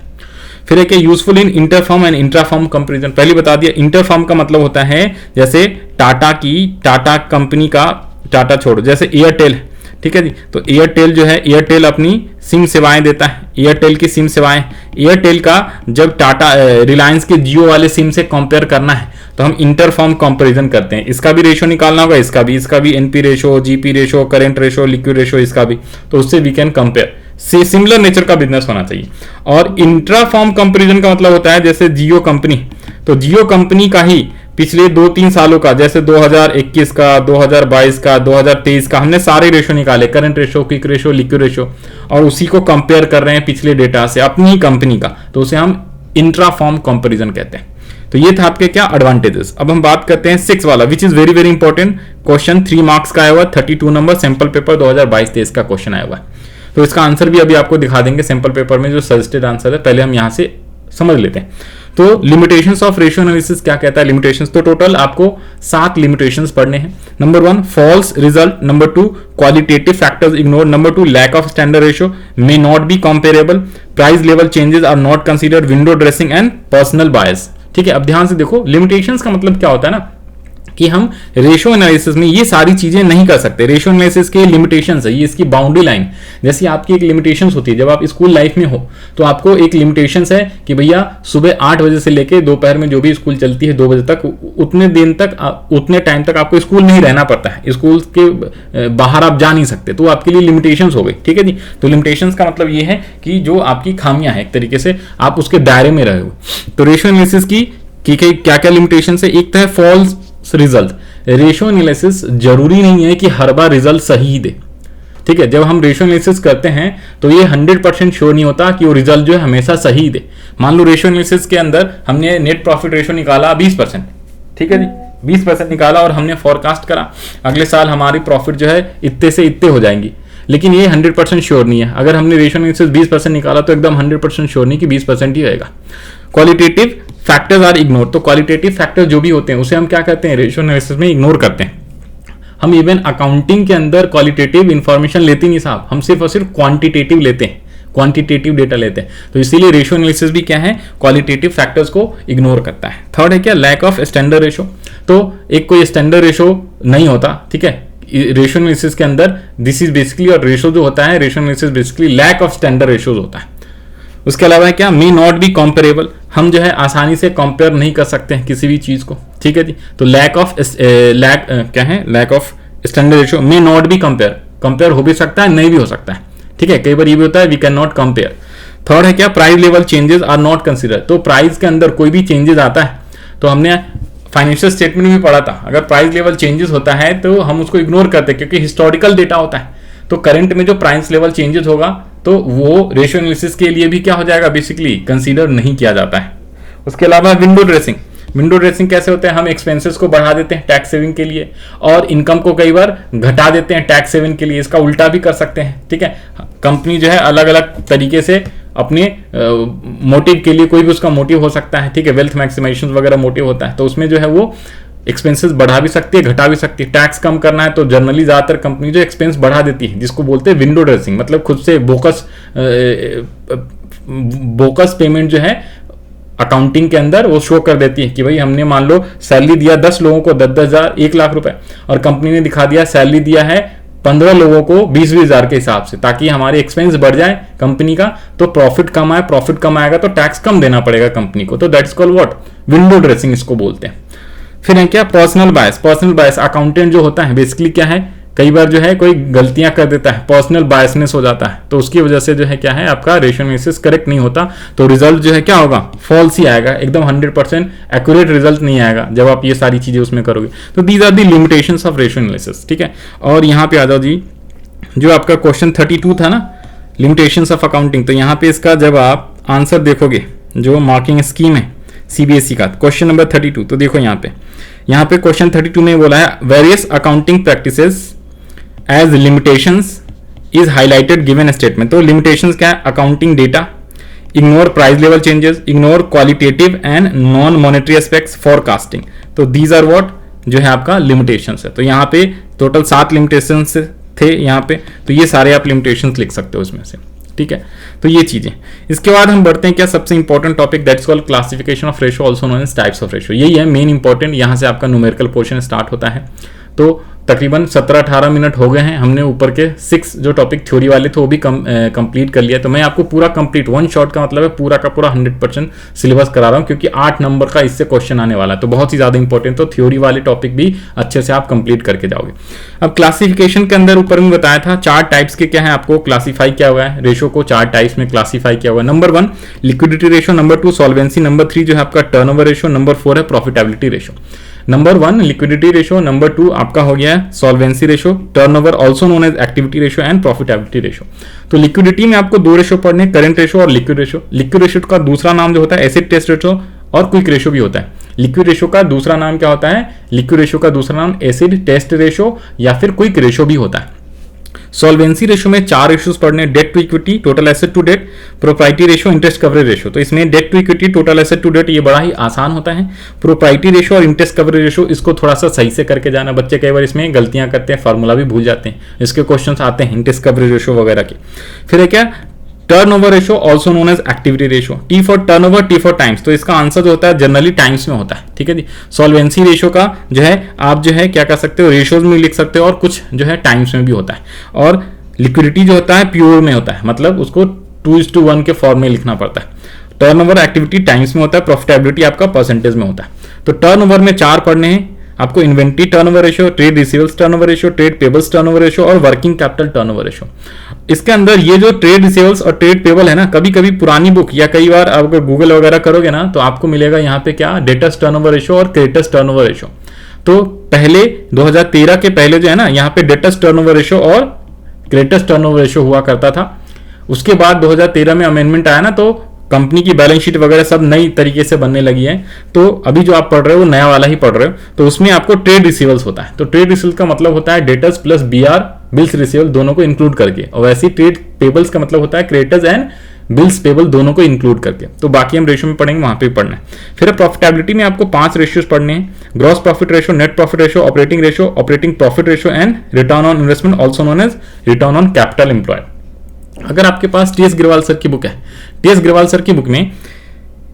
फिर एक useful in interfirm and intrafirm comparison, पहले बता दिया। इंटरफॉर्म का मतलब होता है जैसे टाटा कंपनी का, टाटा छोड़ो, जैसे एयरटेल, ठीक है जी, तो एयरटेल जो है, एयरटेल अपनी सिम सेवाएं देता है, एयरटेल की सिम सेवाएं, एयरटेल का जब टाटा रिलायंस के जियो वाले सिम से कंपेयर करना है तो हम इंटरफॉर्म कंपैरिजन करते हैं। इसका भी रेशो निकालना होगा, इसका भी NP ratio, GP ratio, current ratio, liquid ratio, इसका भी, तो उससे वी कैन कंपेयर। से सिमिलर नेचर का बिजनेस होना चाहिए। और इंट्राफॉर्म कंपैरिजन का मतलब होता है जैसे जियो कंपनी, तो जियो कंपनी का ही पिछले 2-3 सालों का, जैसे 2021 का, 2022 का, 2023 का, हमने सारे रेशो निकाले, current ratio, quick ratio, liquid ratio, और उसी को कंपेयर कर रहे हैं पिछले डेटा से अपनी ही कंपनी का, तो उसे हम इंट्राफॉर्म कंपैरिजन कहते हैं। तो ये था आपके क्या एडवांटेजेस। अब हम बात करते हैं 6 वाला, which is very very important question, 3 marks का आया हुआ, 32 नंबर, सैंपल पेपर 2022-23 का क्वेश्चन आया हुआ है। तो इसका आंसर भी अभी आपको दिखा देंगे सैंपल पेपर में, जो सजेस्टेड आंसर है, पहले हम यहां से समझ लेते हैं। तो लिमिटेशंस ऑफ रेशियो एनालिसिस क्या कहता है, लिमिटेशंस, तो टोटल आपको 7 लिमिटेशंस पढ़ने हैं। Number 1 false result, number 2 qualitative factors ignore, number 2 lack of standard ratio, may not be comparable, price level changes are not considered, window dressing and personal bias. ठीक है, अब ध्यान से देखो, लिमिटेशंस का मतलब क्या होता है ना, कि हम रेशियो एनालिसिस में ये सारी चीजें नहीं कर सकते। रेशियो एनालिसिस के लिमिटेशंस है, ये इसकी बाउंड्री लाइन, जैसी आपकी एक लिमिटेशंस होती है जब आप स्कूल लाइफ में हो, तो आपको एक लिमिटेशंस है कि भैया सुबह 8 बजे से लेके दोपहर में जो भी स्कूल चलती है 2 बजे तक, उतने दिन तक, उतने टाइम तक आपको स्कूल में ही रहना पड़ता है, स्कूल के बाहर आप जा नहीं सकते, तो आपके लिए लिमिटेशंस हो गई। ठीक है जी, तो लिमिटेशंस का मतलब ये है कि जो आपकी खामियां है, एक तरीके से आप उसके दायरे में रहे हो। तो रेशियो एनालिसिस की क्या क्या लिमिटेशंस है, एक तो है फॉल्स रिजल्ट, रेशियो एनालिसिस जरूरी नहीं है कि हर बार रिजल्ट सही ही दे। ठीक है, जब हम रेशियो एनालिसिस करते हैं तो ये 100% श्योर नहीं होता कि वो रिजल्ट जो है हमेशा सही दे। मान लो रेशियो एनालिसिस के अंदर हमने नेट प्रॉफिट रेशियो निकाला 20%, ठीक है जी, 20% निकाला और हमने फोरकास्ट करा अगले साल हमारी प्रॉफिट जो है इतने से इतने हो जाएंगी, लेकिन ये 100% श्योर नहीं है। अगर हमने रेशियो एनालिसिस 20% निकाला तो एकदम 100% श्योर नहीं कि 20% ही रहेगा। क्वालिटेटिव फैक्टर्स आर इग्नोर, तो क्वालिटेटिव फैक्टर जो भी होते हैं उसे हम क्या कहते हैं, रेशियो एनालिसिस में इग्नोर करते हैं। हम इवन अकाउंटिंग के अंदर क्वालिटेटिव इंफॉर्मेशन लेते नहीं साहब, हम सिर्फ और सिर्फ क्वांटिटेटिव लेते हैं, क्वांटिटेटिव डेटा लेते हैं। तो इसीलिए रेशियो एनालिसिस भी क्या है, क्वालिटेटिव फैक्टर्स को इग्नोर करता है। थर्ड है क्या, लैक ऑफ स्टैंडर्ड रेशियो। तो एक कोई स्टैंडर्ड रेशियो नहीं होता, ठीक है, रेशियो एनालिसिस के अंदर दिस इज बेसिकली, और रेशियो जो होता है ratio analysis basically lack of standard ratios होता है। उसके अलावा क्या, मे नॉट बी कंपेरेबल, हम जो है आसानी से कंपेयर नहीं कर सकते हैं किसी भी चीज को, ठीक है जी। तो लैक ऑफ क्या है, lack of standard ratio, may not be compare हो भी सकता है नहीं भी हो सकता है, ठीक है, कई बार ये भी होता है we can not compare. Third है क्या, price level changes are not consider, तो प्राइस के अंदर कोई भी चेंजेस आता है तो हमने फाइनेंशियल स्टेटमेंट में भी पढ़ा था, अगर प्राइस लेवल चेंजेस होता है तो हम उसको इग्नोर करते हैं क्योंकि हिस्टोरिकल डेटा होता है। तो करंट में जो प्राइस लेवल चेंजेस होगा तो वो रेशियो एनालिसिस के लिए भी क्या हो जाएगा, बेसिकली कंसीडर नहीं किया जाता है। उसके अलावा विंडो ड्रेसिंग, विंडो ड्रेसिंग कैसे होते हैं, हम एक्सपेंसेस को बढ़ा देते हैं टैक्स सेविंग के लिए और इनकम को कई बार घटा देते हैं टैक्स सेविंग के लिए, इसका उल्टा भी कर सकते हैं, ठीक है। कंपनी जो है अलग अलग तरीके से अपने मोटिव के लिए, कोई भी उसका मोटिव हो सकता है, ठीक है, वेल्थ मैक्सिमाइजेशन वगैरह मोटिव होता है, तो उसमें जो है वो एक्सपेंसेस बढ़ा भी सकती है घटा भी सकती है। टैक्स कम करना है तो जनरली ज्यादातर कंपनी जो एक्सपेंस बढ़ा देती है, जिसको बोलते हैं विंडो ड्रेसिंग, मतलब खुद से बोकस पेमेंट जो है अकाउंटिंग के अंदर वो शो कर देती है कि भाई हमने मान लो सैलरी दिया 10 लोगों को 10,000 1 लाख रुपए, और कंपनी ने दिखा दिया सैलरी दिया है 15 लोगों को 20-20 हजार के हिसाब से, ताकि हमारे एक्सपेंस बढ़ जाए कंपनी का, तो प्रॉफिट कम आए, प्रॉफिट कम आएगा तो टैक्स कम देना पड़ेगा कंपनी को, तो that's called what, window dressing इसको बोलते हैं। फिर है क्या, personal bias. Personal bias, accountant जो होता है बेसिकली क्या है, कई बार जो है कोई गलतियां कर देता है, पर्सनल बायसनेस हो जाता है, तो उसकी वजह से जो है क्या है आपका रेशियो एनालिसिस करेक्ट नहीं होता, तो रिजल्ट जो है क्या होगा, फॉल्स ही आएगा, एकदम 100% एक्यूरेट रिजल्ट नहीं आएगा जब आप ये सारी चीजें उसमें करोगे। तो these are the limitations of ratio analysis, ठीक है। और यहाँ पे आ जाओ जी, जो आपका क्वेश्चन 32 था ना, लिमिटेशंस ऑफ अकाउंटिंग, तो यहाँ पे इसका जब आप आंसर देखोगे, जो मार्किंग स्कीम है सीबीएसई का, क्वेश्चन नंबर 32, तो देखो यहाँ पे क्वेश्चन 32 में बोला है various accounting practices as limitations is highlighted given statement. तो लिमिटेशंस क्या है, accounting data, ignore price level changes, ignore qualitative and non monetary aspects, forecasting, तो दीज आर व्हाट जो है आपका लिमिटेशंस है। तो यहाँ पे टोटल 7 लिमिटेशंस थे यहाँ पे, तो ये सारे आप लिमिटेशंस लिख सकते हो इसमें से, ठीक है। तो ये चीजें, इसके बाद हम बढ़ते हैं क्या, सबसे important topic, that's called classification of ratio, also known as types of ratio. यही है मेन इंपॉर्टेंट, यहाँ से आपका न्यूमेरिकल पोर्शन स्टार्ट होता है। तो तकरीबन 17-18 मिनट हो गए हैं, हमने ऊपर के 6 जो टॉपिक थ्योरी वाले थे वो भी कंप्लीट कर लिया। तो मैं आपको पूरा कंप्लीट, वन शॉट का मतलब है पूरा का पूरा 100% सिलेबस करा रहा हूँ, क्योंकि 8 नंबर का इससे क्वेश्चन आने वाला है, तो बहुत ही ज्यादा इंपॉर्टेंट, तो थ्योरी वाले टॉपिक भी अच्छे से आप कंप्लीट करके जाओगे। अब क्लासिफिकेशन के अंदर ऊपर में बताया था 4 टाइप्स के क्या है, आपको क्लासीफाई किया हुआ है, रेशो को 4 टाइप्स में क्लासीफाई किया हुआ है। Number 1 liquidity ratio, number 2 solvency, number 3 जो है आपका टर्नओवर रेशो, नंबर 4 है profitability ratio. Number 1 liquidity ratio, number 2 आपका हो गया है solvency ratio, turnover also known as activity ratio and profitability ratio. तो लिक्विडिटी में आपको 2 रेशो पढ़ने, करंट रेशो और लिक्विड रेशो। लिक्विड रेशो का दूसरा नाम जो होता है एसिड टेस्ट रेशो और क्विक रेशो भी होता है। लिक्विड रेशो का दूसरा नाम क्या होता है, लिक्विड रेशो का दूसरा नाम एसिड टेस्ट रेशो या फिर क्विक रेशो भी होता है। सॉल्वेंसी रेशो में 4 रेशोज पढ़ने, debt to equity, total asset to debt, proprietary ratio, interest coverage ratio. तो इसमें debt to equity, total asset to debt ये बड़ा ही आसान होता है। प्रोप्राइटी रेशो और इंटरेस्ट कवरेज रेशो इसको थोड़ा सा सही से करके जाना, बच्चे कई बार इसमें गलतियां करते हैं, फार्मूला भी भूल जाते हैं, इसके क्वेश्चंस आते हैं इंटरेस्ट कवरेज रेशो वगैरह के। फिर है क्या, turnover ratio also known as activity ratio, T for turnover, T for times. तो इसका आंसर जो होता है जनरली टाइम्स में होता है, ठीक है जी। सॉल्वेंसी रेशो का जो है आप जो है क्या कर सकते हो, रेशोज में लिख सकते हो और कुछ जो है टाइम्स में भी होता है। और लिक्विडिटी जो होता है प्योर में होता है, मतलब उसको 2:1 के फॉर्म में लिखना पड़ता है। टर्नओवर एक्टिविटी टाइम्स में होता है, प्रॉफिटेबिलिटी आपका परसेंटेज में होता है। तो टर्नओवर में 4 पढ़ने हैं आपको, inventory turnover ratio, trade receivables turnover ratio, trade payables turnover ratio और वर्किंग कैपिटल टर्नओवर रेशो। इसके अंदर ये जो ट्रेड रिसीवेबल्स और ट्रेड पेबल है ना, कभी कभी पुरानी बुक या कई बार अगर गूगल वगैरह करोगे ना तो आपको मिलेगा यहाँ पे क्या, डेटर्स टर्नओवर रेशो और क्रेडिटर्स टर्नओवर रेशो। तो पहले 2013 के पहले जो है ना, यहाँ पे डेटर्स टर्नओवर रेशो और क्रेडिटर्स टर्नओवर रेशो हुआ करता था। उसके बाद 2013 में अमेंडमेंट आया ना, तो कंपनी की बैलेंस शीट वगैरह सब नई तरीके से बनने लगी है। तो अभी जो आप पढ़ रहे हो वो नया वाला ही पढ़ रहे हो। तो उसमें आपको ट्रेड रिसीवल्स होता है। तो ट्रेड रिसीवल्स का मतलब होता है debtors plus BR bills receivable दोनों को इंक्लूड करके, और वैसे ट्रेड पेबल्स का मतलब होता है क्रेडिटर्स एंड बिल्स पेबल दोनों को इंक्लूड करके। तो बाकी हम रेशियो में पढ़ेंगे, वहां पे पढ़ना है। फिर प्रॉफिटेबिलिटी में आपको 5 रेशियोज पढ़ने हैं: gross profit ratio, net profit ratio, operating profit ratio and return on investment, also known as return on capital employed. अगर आपके पास टीएस ग्रेवाल सर की बुक है, टीएस ग्रेवाल सर की बुक में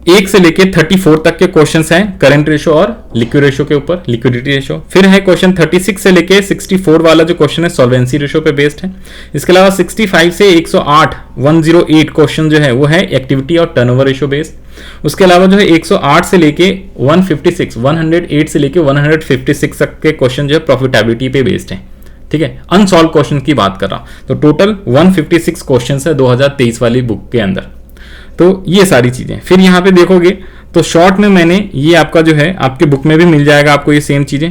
1 से लेके 34 तक के क्वेश्चंस हैं करंट रेशियो और लिक्विड रेशियो के ऊपर, लिक्विडिटी रेशियो। फिर है क्वेश्चन 36 से लेके 64 वाला जो क्वेश्चन है सॉल्वेंसी रेशियो पे बेस्ड है। इसके अलावा 65 से 108 क्वेश्चन जो है वो है एक्टिविटी और टर्नओवर रेशियो बेस्ड। उसके अलावा जो है 108 से लेके 108 से लेके 156 तक के क्वेश्चन जो है प्रॉफिटेबिलिटी पे बेस्ड है। ठीक है, अनसॉल्व क्वेश्चन की बात कर रहा हूं। तो टोटल 156 क्वेश्चन है 2023 वाली बुक के अंदर। तो ये सारी चीजें फिर यहाँ पे देखोगे तो शॉर्ट में मैंने ये आपका जो है आपकी बुक में भी मिल जाएगा आपको, ये सेम चीजें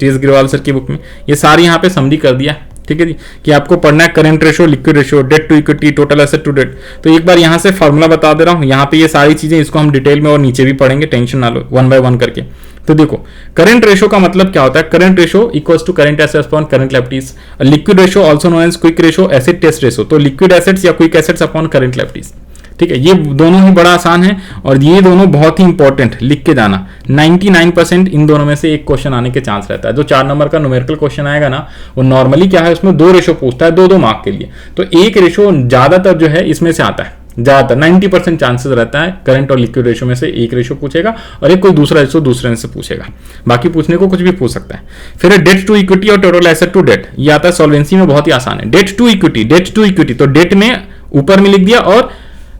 टीएस ग्रेवाल सर की बुक में ये सारी यहाँ पे समरी कर दिया। ठीक है जी, कि आपको पढ़ना है current ratio, liquid ratio, debt to equity, total asset to debt. तो एक बार यहाँ से फॉर्मूला बता दे रहा हूँ, यहाँ पे ये सारी चीजें इसको हम डिटेल में और नीचे भी पढ़ेंगे, टेंशन ना लो, 1 बाय 1 करके। तो देखो करंट रेशियो का मतलब क्या होता है, current ratio equals to current assets upon current liabilities. Liquid ratio also known as quick ratio, acid test ratio. तो लिक्विड एसेट्स या quick assets upon current liabilities. ठीक है, ये दोनों ही बड़ा आसान है और ये दोनों बहुत ही इंपॉर्टेंट, लिख के जाना। 99% इन दोनों में से एक क्वेश्चन आने के चांस रहता है। जो 4 नंबर का न्यूमेरिकल क्वेश्चन आएगा ना, वो नॉर्मली क्या है, उसमें 2 रेशो पूछता है 2-2 मार्क के लिए। तो एक रेशो ज्यादातर जो है इसमें से आता है, ज्यादातर 90% चांसेस रहता है करंट और लिक्विड रेशो में से एक रेशो पूछेगा और एक कोई दूसरा रेशो दूसरे से पूछेगा। बाकी पूछने को कुछ भी पूछ सकता है। फिर डेट टू इक्विटी और टोटल एसेट टू डेट, ये आता है सॉल्वेंसी में, बहुत ही आसान है। डेट टू इक्विटी तो डेट में ऊपर में लिख दिया और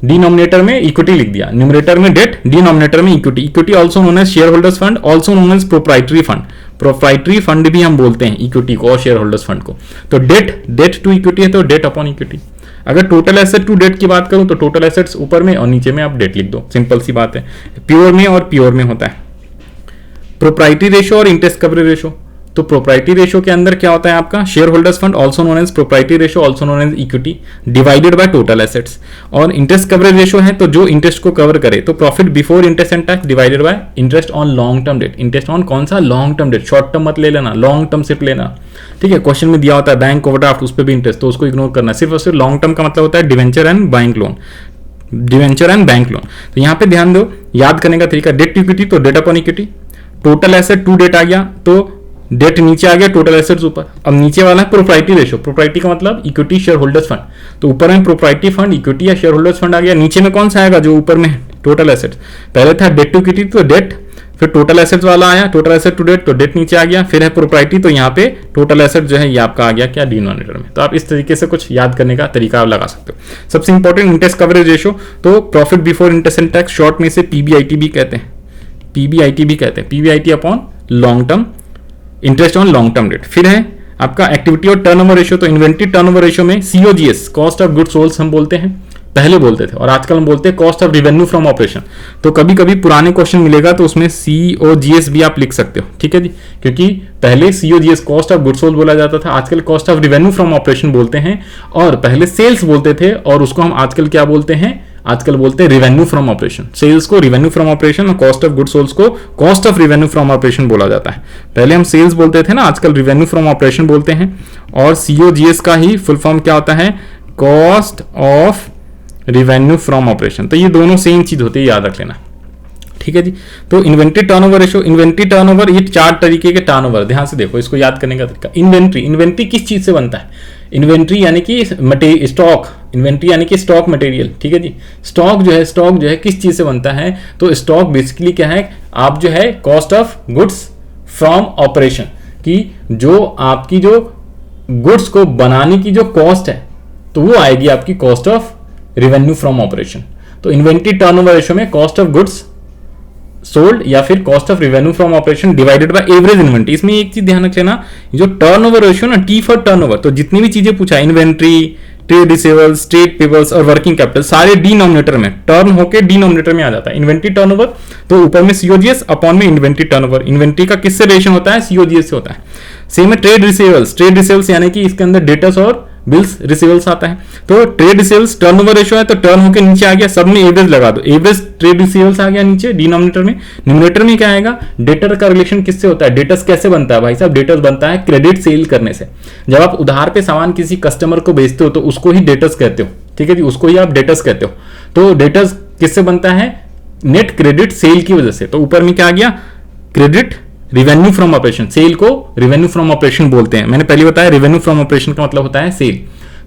डिनोमिनेटर में इक्विटी लिख दिया। न्यूमरेटर में डेट, डिनोमिनेटर में equity. Equity also known as share holders fund, also known as proprietary fund. Proprietary fund भी हम बोलते हैं इक्विटी को और शेयर होल्डर्स फंड को। तो डेट टू इक्विटी है तो डेट अपॉन इक्विटी। अगर टोटल एसेट टू डेट की बात करूं तो टोटल एसेट्स ऊपर में और नीचे में आप डेट लिख दो, सिंपल सी बात है। प्योर में और प्योर में होता है प्रोप्राइटरी रेशियो और इंटरेस्ट कवरेज रेशियो। तो प्रोप्राइटरी रेशियो के अंदर क्या होता है आपका, share holders fund also known as proprietary ratio, also known as equity, divided by total assets. और इंटरेस्ट कवरेज रेशियो है तो जो इंटरेस्ट को कवर करे, तो profit before interest and tax divided by interest on long term debt. Interest on कौन सा, long term debt, short term मत ले लेना, लॉन्ग टर्म सिर्फ लेना। ठीक है, क्वेश्चन में दिया होता है बैंक ओवरड्राफ्ट, उस पर भी इंटरेस्ट, तो उसको इग्नोर करना। सिर्फ और सिर्फ लॉन्ग टर्म का मतलब होता है debenture and bank loan, debenture and bank loan. तो यहाँ पे ध्यान दो, याद करने का तरीका, डेट टू इक्विटी तो debt upon equity, total asset to debt आ गया तो डेट नीचे आ गया, टोटल एसेट्स ऊपर। अब नीचे वाला है प्रोप्राइटरी रेशियो, प्रोप्राइटरी का मतलब इक्विटी शेयर होल्डर्स फंड। तो ऊपर में प्रोप्राइटरी फंड, इक्विटी या शेयर होल्डर्स फंड आ गया। नीचे में कौन सा आएगा, जो ऊपर में टोटल एसेट्स। पहले था डेट टू इक्विटी तो डेट, फिर टोटल एसेट्स वाला आया, टोटल एसेट टू डेट तो डेट नीचे आ गया। फिर है प्रोप्राइटरी, तो यहाँ पे टोटल एसेट जो है ये आपका आ गया क्या, डिनोमिनेटर में। तो आप इस तरीके से कुछ याद करने का तरीका आप लगा सकते हो। सबसे इंपॉर्टेंट इंटरेस्ट कवरेज रेशियो, तो profit before interest and tax, short में से पीबीआईटी भी कहते हैं, पीबीआईटी भी कहते हैं, PBIT upon long term, interest on long term date. फिर है आपका एक्टिविटी और टर्नओवर रेशियो, तो इन्वेंटरी टर्नओवर रेशियो में COGS, cost of goods sold हम बोलते हैं, पहले बोलते थे, और आजकल हम बोलते हैं cost of revenue from operation. तो कभी कभी पुराने क्वेश्चन मिलेगा तो उसमें सीओजीएस भी आप लिख सकते हो। ठीक है जी, क्योंकि पहले COGS cost of goods sold बोला जाता था, आजकल cost of revenue from operation बोलते हैं, और पहले सेल्स बोलते थे और उसको हम आजकल क्या बोलते हैं, आजकल बोलते हैं रेवेन्यू फ्रॉम ऑपरेशन। सेल्स को रेवेन्यू फ्रॉम ऑपरेशन और कॉस्ट ऑफ गुड्स सोल्ड को cost of revenue from operation बोला जाता है। पहले हम सेल्स बोलते थे ना, आजकल रेवेन्यू फ्रॉम ऑपरेशन बोलते हैं। और सीओजीएस का ही फुल फॉर्म क्या होता है, cost of revenue from operation. तो ये दोनों सेम चीज होती है, याद रख लेना। ठीक है जी, तो inventory turnover ratio, inventory turnover, ये 4 तरीके के टर्नओवर, ध्यान से देखो, इसको याद करने का तरीका। इन्वेंट्री किस चीज से बनता है, इन्वेंट्री यानी कि स्टॉक, इन्वेंट्री यानी कि स्टॉक मटेरियल। ठीक है जी, स्टॉक जो है किस चीज से बनता है, तो स्टॉक बेसिकली क्या है, आप जो है cost of goods from operation की, जो आपकी जो गुड्स को बनाने की जो कॉस्ट है, तो वो आएगी आपकी cost of revenue from operation. तो इन्वेंट्री टर्नओवर रेशियो में कॉस्ट ऑफ गुड्स सोल्ड या फिर cost of revenue from operation divided by average inventory. इसमें एक चीज ध्यान रख लेना, जो टर्नओवर रेशियो ना, टी फॉर टर्नओवर, तो जितनी भी चीजें पूछा, inventory, trade receivables, trade payables और वर्किंग कैपिटल सारे डिनोमिनेटर में, टर्न होके डिनोमिनेटर में आ जाता है। इन्वेंट्री टर्नओवर तो ऊपर में सीओजीएस अपॉन में इन्वेंट्री टर्नओवर, इन्वेंट्री का किससे रिलेशन होता है, सीओजीएस से होता है। सेम है ट्रेड रिसीवेबल्स, ट्रेड रिसीवेबल्स यानी कि इसके अंदर डेटर्स और बिल्स रिसीवेबल्स आता है। तो ट्रेड रिसीवेबल्स टर्नओवर रेशियो है तो टर्न होके नीचे आ गया, सब में एवरेज लगा दो, एवरेज ट्रेड रिसीवेबल्स आ गया नीचे डिनोमिनेटर में। न्यूमरेटर में क्या आएगा, डेटर का रिलेशन किससे होता है, डेटर्स कैसे बनता है भाई साहब, डेटर्स बनता है क्रेडिट सेल करने से। जब आप उधार पे सामान किसी कस्टमर को बेचते हो तो उसको ही डेटर्स कहते हो, ठीक है जी, उसको ही आप डेटर्स कहते हो। तो डेटर्स किससे बनता है, नेट क्रेडिट सेल की वजह से। तो ऊपर में क्या आ गया, credit revenue from operation, sale को रिवेन्यू फ्रॉम ऑपरेशन बोलते हैं, मैंने पहले बताया रिवेन्यू फ्रॉम ऑपरेशन का मतलब होता है सेल।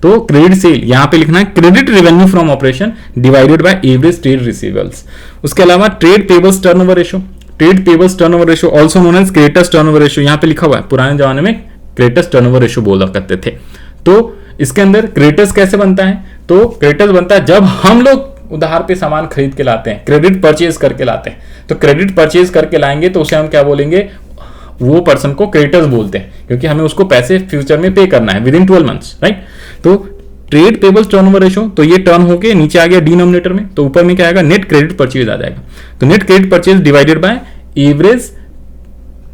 तो क्रेडिट सेल यहां पे लिखना है credit revenue from operation divided by average trade receivables. उसके अलावा trade payables turnover ratio, trade payables turnover ratio also known as creditors turnover ratio, यहां पे लिखा हुआ है, पुराने जमाने में क्रेडिटर्स टर्नओवर रेशियो बोला करते थे। तो इसके अंदर क्रेडिटर्स कैसे बनता है, तो क्रेडिटर्स बनता है जब हम लोग उधार पे सामान खरीद के लाते हैं, क्रेडिट परचेज करके लाते हैं। तो क्रेडिट परचेज करके लाएंगे तो उसे हम क्या बोलेंगे, वो पर्सन को क्रेडिटर्स बोलते हैं, क्योंकि हमें उसको पैसे फ्यूचर में पे करना है विद इन 12 मंथ्स, राइट। तो ट्रेड पेबल्स टर्नओवर रेशियो, तो ये टर्न होके नीचे आ गया डिनोमिनेटर में, तो ऊपर में क्या आएगा, नेट क्रेडिट परचेज आ जाएगा। तो net credit purchase divided by average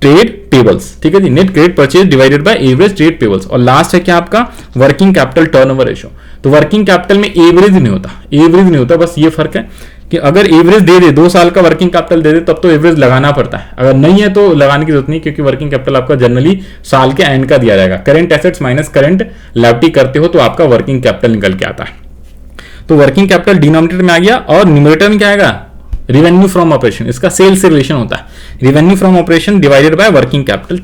trade payables, ठीक है जी, net credit purchase divided by average trade payables. और लास्ट है क्या आपका, वर्किंग कैपिटल टर्नओवर रेशियो। तो वर्किंग कैपिटल में एवरेज नहीं होता, एवरेज नहीं होता, बस ये फर्क है कि अगर एवरेज दे दे, 2 साल का वर्किंग कैपिटल दे दे तब तो एवरेज लगाना पड़ता है, अगर नहीं है तो लगाने की जरूरत नहीं, क्योंकि वर्किंग कैपिटल आपका जनरली साल के एंड का दिया जाएगा। Current assets minus current liability करते हो तो आपका वर्किंग कैपिटल निकल के आता है। तो वर्किंग कैपिटल डिनोमिनेटर में आ गया, और न्यूमरेटर में क्या आएगा, रिवेन्यू फ्रॉम ऑपरेशन, इसका सेल से रिलेशन होता है, revenue from operation divided by working capital.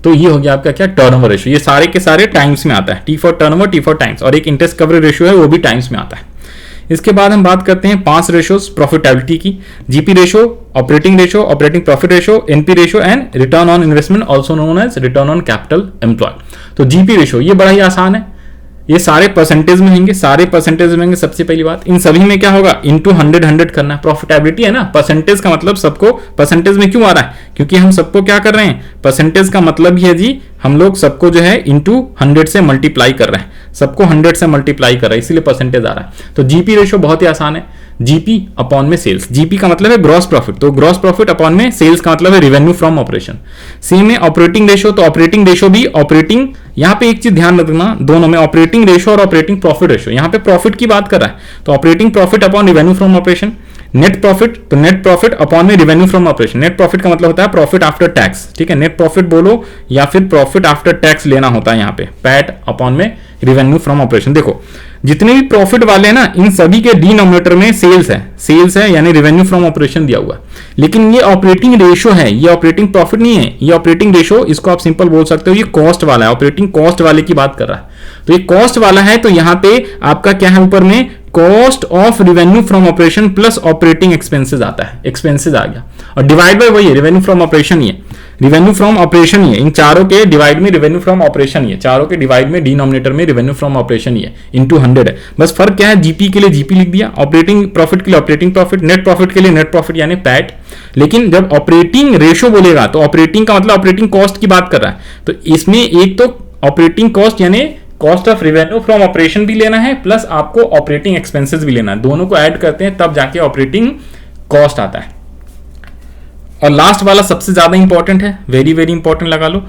तो ये हो गया आपका क्या, टर्नओवर रेशियो। ये सारे के सारे टाइम्स में आता है, T for turnover, T for times, और एक इंटरेस्ट कवरेज रेशियो है वो भी टाइम्स में आता है। इसके बाद हम बात करते हैं 5 रेशियोज प्रॉफिटेबिलिटी की, GP ratio, operating ratio, operating profit ratio, NP ratio and return on investment also known as return on capital employed. तो जीपी रेशियो ये बड़ा ही आसान है, ये सारे परसेंटेज में होंगे, सारे परसेंटेज में होंगे। सबसे पहली बात, इन सभी में क्या होगा, इनटू 100 करना है। प्रॉफिटेबिलिटी है ना, परसेंटेज का मतलब सबको परसेंटेज में क्यों आ रहा है, क्योंकि हम सबको क्या कर रहे हैं, परसेंटेज का मतलब ही है जी हम लोग सबको जो है इनटू 100 से मल्टीप्लाई कर रहे हैं, सबको 100 से मल्टीप्लाई कर रहे हैं, इसीलिए परसेंटेज आ रहा है। तो जीपी रेशियो बहुत ही आसान है, जीपी अपॉन में सेल्स, जीपी का मतलब है ग्रॉस प्रॉफिट, तो ग्रॉस प्रॉफिट अपॉन में सेल्स का मतलब है रिवेन्यू फ्रॉम ऑपरेशन। सेम है ऑपरेटिंग रेशियो, तो ऑपरेटिंग रेशियो भी ऑपरेटिंग, यहां पे एक चीज ध्यान रखना दोनों में, ऑपरेटिंग रेशियो और ऑपरेटिंग प्रॉफिट रेशियो, यहां पे प्रॉफिट की बात कर रहा है, तो operating profit upon revenue from operation. Net profit, तो नेट प्रॉफिट अपॉन में revenue from operation, net profit का मतलब होता है प्रॉफिट आफ्टर टैक्स, ठीक है, नेट प्रॉफिट बोलो या फिर प्रॉफिट आफ्टर टैक्स लेना होता है यहाँ पे, पैट अपॉन में रिवेन्यू फ्रॉम ऑपरेशन। देखो जितने भी प्रॉफिट वाले हैं ना, इन सभी के डिनोमिनेटर में सेल्स है यानी रिवेन्यू फ्रॉम ऑपरेशन दिया हुआ है, लेकिन ये ऑपरेटिंग रेशियो है, ये ऑपरेटिंग प्रॉफिट नहीं है, ये ऑपरेटिंग रेशियो, इसको आप सिंपल बोल सकते हो ये कॉस्ट वाला है, ऑपरेटिंग कॉस्ट वाले की बात कर रहा है। तो ये कॉस्ट वाला है, तो यहां पे आपका क्या है, ऊपर में cost of revenue from operation plus operating expenses आता है, एक्सपेंसेस आ गया, और डिवाइड बाय वही है रिवेन्यू फ्रॉम ऑपरेशन ही है, रिवेन्यू फ्रॉम ऑपरेशन ही है, इन चारों के डिवाइड में रिवेन्यू फ्रॉम ऑपरेशन ही है, चारों के डिवाइड में डिनोमिनेटर में रिवेन्यू फ्रॉम ऑपरेशन ही है, इनटू 100 है। बस फर्क क्या है, जीपी के लिए जीपी लिख दिया, ऑपरेटिंग प्रॉफिट के लिए ऑपरेटिंग प्रॉफिट, नेट प्रॉफिट के लिए नेट प्रॉफिट यानी पैट। लेकिन जब ऑपरेटिंग रेशियो बोलेगा तो ऑपरेटिंग का मतलब ऑपरेटिंग कॉस्ट की बात कर रहा है, तो इसमें एक तो ऑपरेटिंग कॉस्ट यानी cost of revenue from operation भी लेना है, प्लस आपको ऑपरेटिंग एक्सपेंसेस भी लेना है, दोनों को ऐड करते हैं तब जाके ऑपरेटिंग कॉस्ट आता है। और लास्ट वाला सबसे ज्यादा इंपॉर्टेंट है, वेरी वेरी इंपॉर्टेंट लगा लो,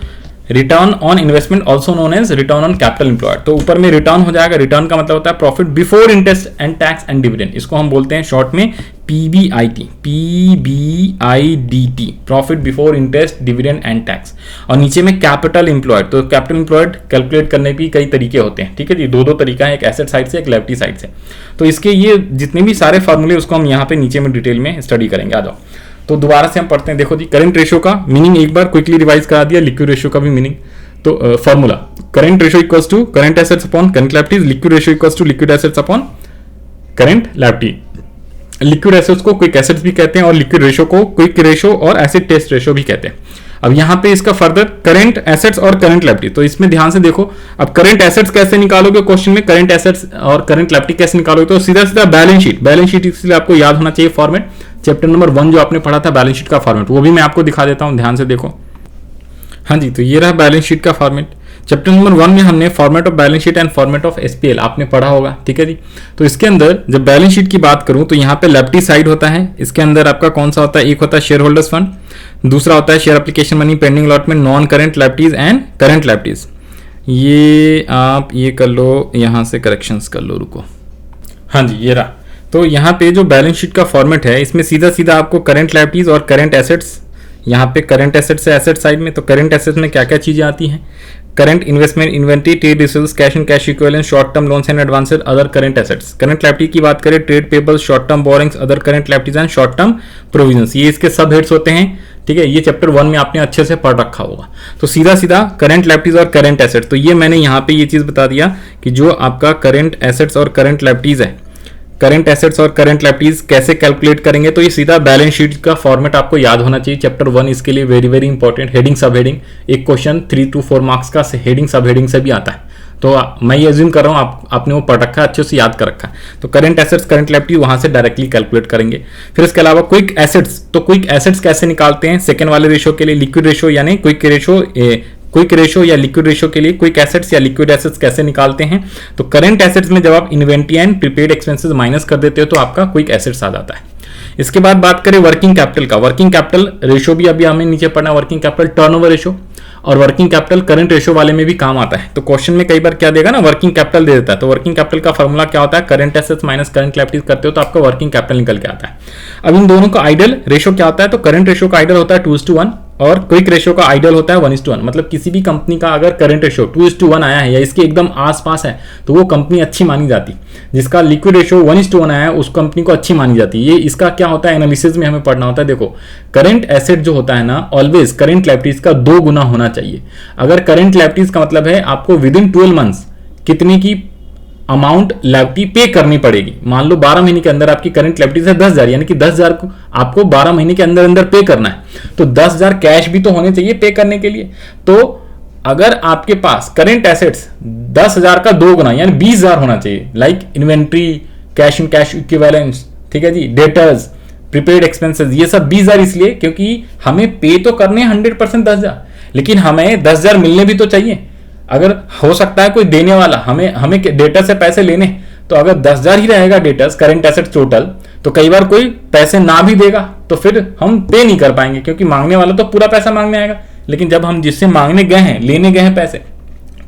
return on investment also known as return on capital employed. तो ऊपर में रिटर्न हो जाएगा, रिटर्न का मतलब होता है profit before interest and tax and dividend, इसको हम बोलते हैं शॉर्ट में PBIT, PBIDT, profit before interest dividend and tax. और नीचे में कैपिटल एम्प्लॉयड, तो कैपिटल एम्प्लॉयड कैलकुलेट करने के कई तरीके होते हैं, ठीक है जी, दो तरीका है, एक एसेट साइड से एक लायबिलिटी साइड से। तो इसके ये जितने भी सारे फॉर्मूले उसको हम यहाँ पे नीचे में डिटेल में स्टडी करेंगे, आ जाओ। तो दोबारा से हम पढ़ते हैं, देखो जी, करंट रेशियो का मीनिंग एक बार क्विकली रिवाइज करा दिया, लिक्विड रेशियो का भी मीनिंग। तो formula, current ratio equals to current assets upon current liabilities, liquid ratio equals to liquid assets upon current liability. Liquid assets को क्विक एसेट्स भी कहते हैं और लिक्विड रेशियो को क्विक रेशियो और एसिड टेस्ट रेशियो भी कहते हैं। अब यहाँ पे इसका फर्दर करंट एसेट्स और करंट लायबिलिटी, तो इसमें ध्यान से देखो, अब करंट एसेट्स कैसे निकालोगे क्वेश्चन में, करंट एसेट्स और करंट लायबिलिटी कैसे निकालोगे, तो सीधा सीधा बैलेंस शीट, इसलिए आपको याद होना चाहिए फॉर्मेट, चैप्टर नंबर 1 जो आपने पढ़ा था बैलेंस शीट का फॉर्मेट, वो भी मैं आपको दिखा देता हूं, ध्यान से देखो। हाँ जी, तो ये रहा बैलेंस शीट का फॉर्मेट। चैप्टर नंबर 1 में हमने format of balance sheet and format of SPL आपने पढ़ा होगा, ठीक है जी। तो इसके अंदर जब बैलेंस शीट की बात करूं तो यहाँ पे लेफ्टी साइड होता है, इसके अंदर आपका कौन सा होता है, एक होता है शेयर होल्डर्स फंड, दूसरा होता है share application money, pending allotment, non current liabilities and current liabilities. ये आप ये कर लो, यहाँ से करेक्शंस कर लो, रुको, हाँ जी ये रहा। तो यहाँ पे जो बैलेंस शीट का फॉर्मेट है इसमें सीधा सीधा आपको करंट लायबिलिटीज और करंट एसेट्स, यहाँ पे करंट एसेट्स है एसेट साइड में, तो करंट एसेट्स में क्या क्या चीजें आती हैं, current investment, inventory, trade receives, cash and cash equivalent, short term loans and advances, other current assets. Current liability की बात करें, trade payables, short term borrowings, other current liabilities and short term provisions, ये इसके सब हेड्स होते हैं, ठीक है। ये चैप्टर 1 में आपने अच्छे से पढ़ रखा होगा। तो सीधा सीधा करंट लायबिलिटीज और करंट एसेट्स, तो ये मैंने यहाँ पे ये चीज बता दिया कि जो आपका करंट एसेट्स और करंट लायबिलिटीज है, करंट एसेट्स और करंट लायबिलिटीज कैसे कैलकुलेट करेंगे, तो ये सीधा बैलेंस शीट का फॉर्मेट आपको याद होना चाहिए। चैप्टर 1 इसके लिए वेरी वेरी इंपॉर्टेंट। हेडिंग सब हेडिंग, एक क्वेश्चन 3 to 4 मार्क्स का हेडिंग सब हेडिंग से भी आता है, तो मैं ये अज्यूम कर रहा हूँ आपने वो पढ़ रखा है, अच्छे से याद कर रखा है। तो करंट एसेट्स करंट लायबिलिटी वहां से डायरेक्टली कैलकुलेट करेंगे। फिर इसके अलावा क्विक एसेट्स, तो क्विक एसेट्स कैसे निकालते हैं, सेकंड वाले रेशो के लिए लिक्विड रेशो यानी क्विक रेशो या लिक्विड रेशो के लिए क्विक एसेट्स या लिक्विड एसेट्स कैसे निकालते हैं। तो करंट एसेट्स में जब आप inventory and prepaid expenses minus कर देते हो तो आपका क्विक एसेट्स आ जाता है। इसके बाद बात करें वर्किंग कैपिटल का, वर्किंग कैपिटल रेशो भी अभी हमें नीचे पढ़ना, वर्किंग कैपिटल टर्नओवर रेशो और वर्किंग कैपिटल करंट रेशो वाले में भी काम आता है। तो क्वेश्चन में कई बार क्या देगा ना, वर्किंग कैपिटल दे देता है, तो वर्किंग कैपिटल का फॉर्मूला क्या होता है, current assets minus current liabilities करते हो तो आपका वर्किंग कैपिटल निकल के आता है। अब इन दोनों का आइडियल रेशो क्या होता है, तो करंट रेशो का आइडियल होता है 2:1 और क्विक रेशो का आइडियल होता है 1:1। मतलब किसी भी कंपनी का अगर करंट रेशो 2:1 आया है या इसके एकदम आसपास है तो वो कंपनी अच्छी मानी जाती। जिसका लिक्विड रेशो 1:1 आया है उस कंपनी को अच्छी मानी जाती है। ये इसका क्या होता है, एनालिसिस में हमें पढ़ना होता है। देखो करंट एसेट जो होता है ना, ऑलवेज करंट लायबिलिटीज का 2 गुना होना चाहिए। अगर करंट लायबिलिटीज का मतलब है आपको विद इन 12 मंथ्स कितनी की अमाउंट लायबिलिटी पे करनी पड़ेगी, मान लो 12 महीने के अंदर आपकी करंट लायबिलिटीज है 10,000, यानी कि 10,000 को आपको 12 महीने के अंदर अंदर पे करना है, तो 10,000 कैश भी तो होने चाहिए पे करने के लिए। तो अगर आपके पास करंट एसेट्स 10,000 का 2 गुना यानी 20,000 होना चाहिए, like inventory, cash and cash equivalents, ठीक है जी, डेटर्स, प्रीपेड एक्सपेंसेस, ये सब 20,000 इसलिए क्योंकि हमें पे तो करने 100% 10,000, लेकिन हमें 10,000 मिलने भी तो चाहिए। अगर हो सकता है कोई देने वाला हमें डेटा से पैसे लेने, तो अगर 10,000 ही रहेगा डेटर्स करंट एसेट टोटल, तो कई बार कोई पैसे ना भी देगा तो फिर हम पे नहीं कर पाएंगे, क्योंकि मांगने वाला तो पूरा पैसा मांगने आएगा। लेकिन जब हम जिससे मांगने गए हैं, लेने गए हैं पैसे,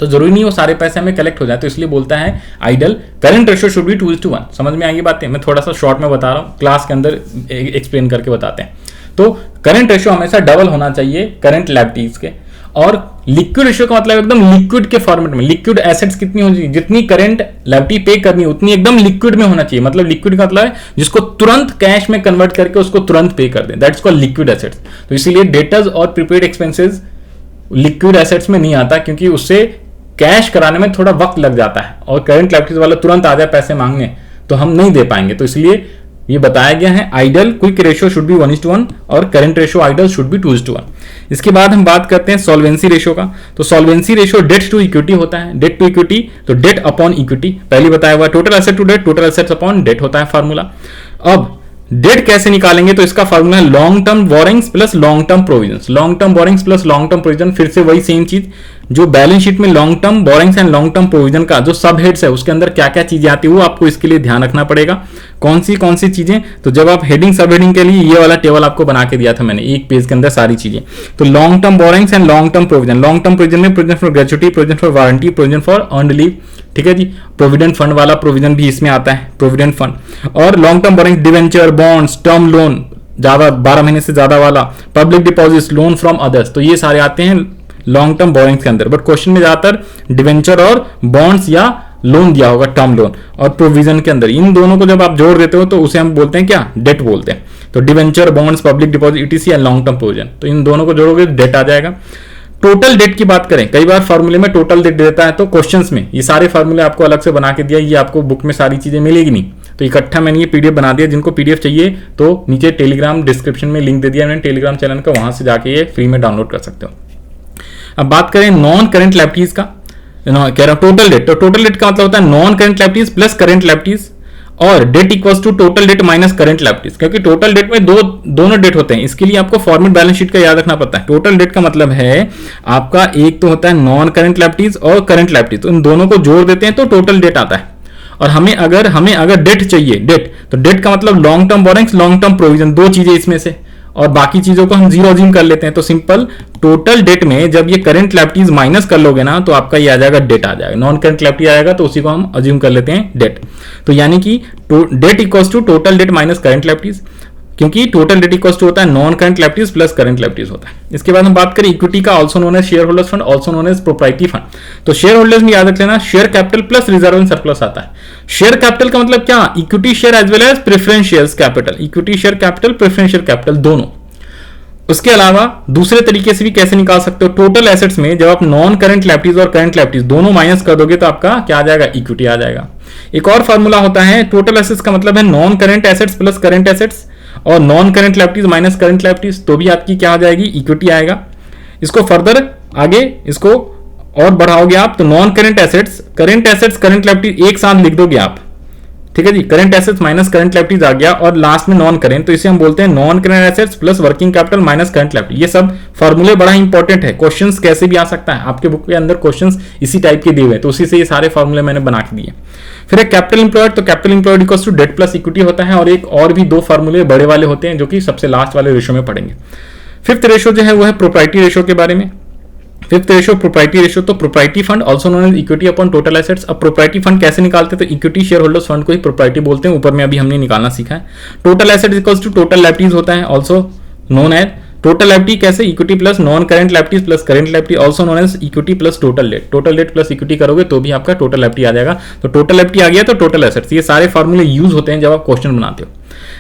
तो जरूरी नहीं वो सारे पैसे हमें कलेक्ट हो जाए। तो इसलिए बोलता है ideal current ratio should be 2:1। समझ में आएगी बातें, मैं थोड़ा सा शॉर्ट में बता रहा हूँ, क्लास के अंदर एक्सप्लेन करके बताते हैं। तो करंट रेशो हमेशा डबल होना चाहिए करंट लायबिलिटीज के। और लिक्विड रेशियो का मतलब एकदम लिक्विड के फॉर्मेट में, लिक्विड एसेट्स कितनी होनी चाहिए, जितनी करंट लायबिलिटी पे करनी है उतनी एकदम लिक्विड में होना चाहिए। मतलब लिक्विड का मतलब है जिसको तुरंत कैश में कन्वर्ट करके उसको तुरंत पे कर दें, दैट्स कॉल्ड लिक्विड एसेट्स। तो इसीलिए डेटर्स और प्रीपेड एक्सपेंसेस लिक्विड एसेट्स में नहीं आता, क्योंकि उससे कैश कराने में थोड़ा वक्त लग जाता है, और करंट लायबिलिटीज वाला तुरंत आ जाए पैसे मांगने तो हम नहीं दे पाएंगे। तो इसलिए ये बताया गया है ideal quick ratio should be 1:1 और current ratio ideal should be 2:1। इसके बाद हम बात करते हैं सॉल्वेंसी रेशियो का। तो solvency ratio debt to equity होता है। डेट टू इक्विटी, तो डेट अपॉन इक्विटी पहले बताया हुआ, total asset to debt, total assets upon debt होता है फार्मूला। अब डेट कैसे निकालेंगे, तो इसका फार्मूला है long term borings plus long term provisions. Long term borings plus long term provision, फिर से वही सेम चीज जो बैलेंस शीट में long term borrowings and long term provision का जो सब हेड्स है उसके अंदर क्या क्या चीजें आती है वो आपको इसके लिए ध्यान रखना पड़ेगा। कौन सी चीजें, तो जब आप हेडिंग सब हेडिंग के लिए ये वाला टेबल आपको बना के दिया था मैंने, एक पेज के अंदर सारी चीजें। तो long term borrowings and long term provision, long term provision में provision for gratuity, provision for warranty, provision for earned leave, ठीक है जी। प्रोविडेंट फंड वाला प्रोविजन भी इसमें आता है, प्रोविडेंट फंड। और long term borrowing debenture, bonds, term loan ज्यादा 12 महीने से ज्यादा वाला, public deposit, loan from others, तो ये सारे आते हैं लॉन्ग टर्म बोरिंग्स के अंदर। बट क्वेश्चन में ज्यादातर डिवेंचर और बॉन्ड्स या लोन दिया होगा, टर्म लोन और प्रोविजन के अंदर, इन दोनों को जब आप जोड़ देते हो तो उसे हम बोलते हैं क्या, डेट बोलते हैं। तो debenture, bonds, public deposit, etc या लॉन्ग टर्म प्रोविजन, तो इन दोनों को जोड़ोगे डेट आ जाएगा। टोटल डेट की बात करें, कई बार फॉर्मूले में टोटल डेट देता है, तो क्वेश्चंस में ये सारे फॉर्मूले आपको अलग से बना के दिया, ये आपको बुक में सारी चीजें मिलेगी नहीं, तो इकट्ठा मैंने ये पीडीएफ बना दिया। जिनको पीडीएफ चाहिए तो नीचे टेलीग्राम डिस्क्रिप्शन में लिंक दे दिया मैंने टेलीग्राम चैनल का, वहां से जाके ये फ्री में डाउनलोड कर सकते हो। अब बात करें नॉन करंट लायबिलिटीज का, कह रहा हूं टोटल डेट, तो टोटल डेट का मतलब होता है non current liabilities plus current liabilities और debt equals to total debt minus current liabilities, क्योंकि टोटल डेट में दोनों डेट होते हैं, इसके लिए आपको फॉर्मेट बैलेंस शीट का याद रखना पड़ता है। टोटल डेट का मतलब है आपका एक तो होता है नॉन करंट लायबिलिटीज और करंट लायबिलिटीज, तो इन दोनों को जोड़ देते हैं तो टोटल डेट आता है। और हमें अगर डेट चाहिए, डेट तो डेट का मतलब long term borings, long term provision, दो चीजें इसमें से, और बाकी चीजों को हम जीरो अज्यूम कर लेते हैं। तो सिंपल टोटल डेट में जब ये करंट लायबिलिटीज माइनस कर लोगे ना तो आपका ये आ जाएगा डेट आ जाएगा, नॉन करंट लायबिलिटी आएगा तो उसी को हम अज्यूम कर लेते हैं डेट। तो यानी कि debt equals to total debt minus current liabilities, क्योंकि टोटल डेट इक्वल्स टू होता है non current liabilities plus current liabilities होता है। इसके बाद हम बात करें इक्विटी का, also known as share holders fund, also known as proprietary fund. तो शेयर होल्डर्स में याद रख लेना share capital plus reserve and surplus आता है। शेयर कैपिटल का मतलब क्या, equity share as well as preference shares capital, equity share capital preference share capital दोनों। उसके अलावा दूसरे तरीके से भी कैसे निकाल सकते हो, टोटल एसेट्स में जब आप नॉन करंट लायबिलिटीज और करंट लायबिलिटीज दोनों माइनस कर दोगे तो आपका क्या आ जाएगा, इक्विटी आ जाएगा। एक और फार्मूला होता है, टोटल एसेट्स का मतलब है non current assets plus current assets, और non current liabilities minus current liabilities, तो भी आपकी क्या आ जाएगी, इक्विटी आएगा। इसको फर्दर आगे इसको और बढ़ाओगे आप तो non current assets current liabilities एक साथ लिख दोगे आप, ठीक है जी। Current assets minus current liabilities आ गया और लास्ट में नॉन करंट, तो इसे हम बोलते हैं non current assets plus working capital minus current liability. ये सब फॉर्मूले बड़ा इंपॉर्टेंट है, क्वेश्चंस कैसे भी आ सकता है, आपके बुक के अंदर क्वेश्चंस इसी टाइप के दिए हुए हैं, तो उसी से ये सारे फॉर्मूले मैंने बना के दिए। फिर एक कैपिटल इंप्लॉयड, तो capital employed equals to debt plus equity होता है, और एक और भी दो फॉर्मूले बड़े वाले होते हैं जो कि सबसे लास्ट वाले रेशो में पढ़ेंगे। फिफ्थ रेशो जो है वो है प्रोप्राइटरी रेशो के बारे में। फिफ्थ रेशो प्रोप्राइटरी रेशो, तो proprietary fund also known as equity upon total assets. अब प्रोप्राइटरी फंड कैसे निकालते हैं, तो इक्विटी शेयर होल्डर्स फंड को ही प्रोप्राइटरी बोलते हैं, ऊपर में अभी हमने निकालना सीखा है। Total assets equals to total liabilities होता है, also known as total liability कैसे, equity plus non current liabilities plus current liability, also known as equity plus total debt. Total debt plus equity करोगे तो भी आपका टोटल लायबिलिटी आ जाएगा। तो टोटल लायबिलिटी आ गया तो टोटल एसेट्स, ये सारे फॉर्मूले यूज होते हैं जब आप क्वेश्चन बनाते हो।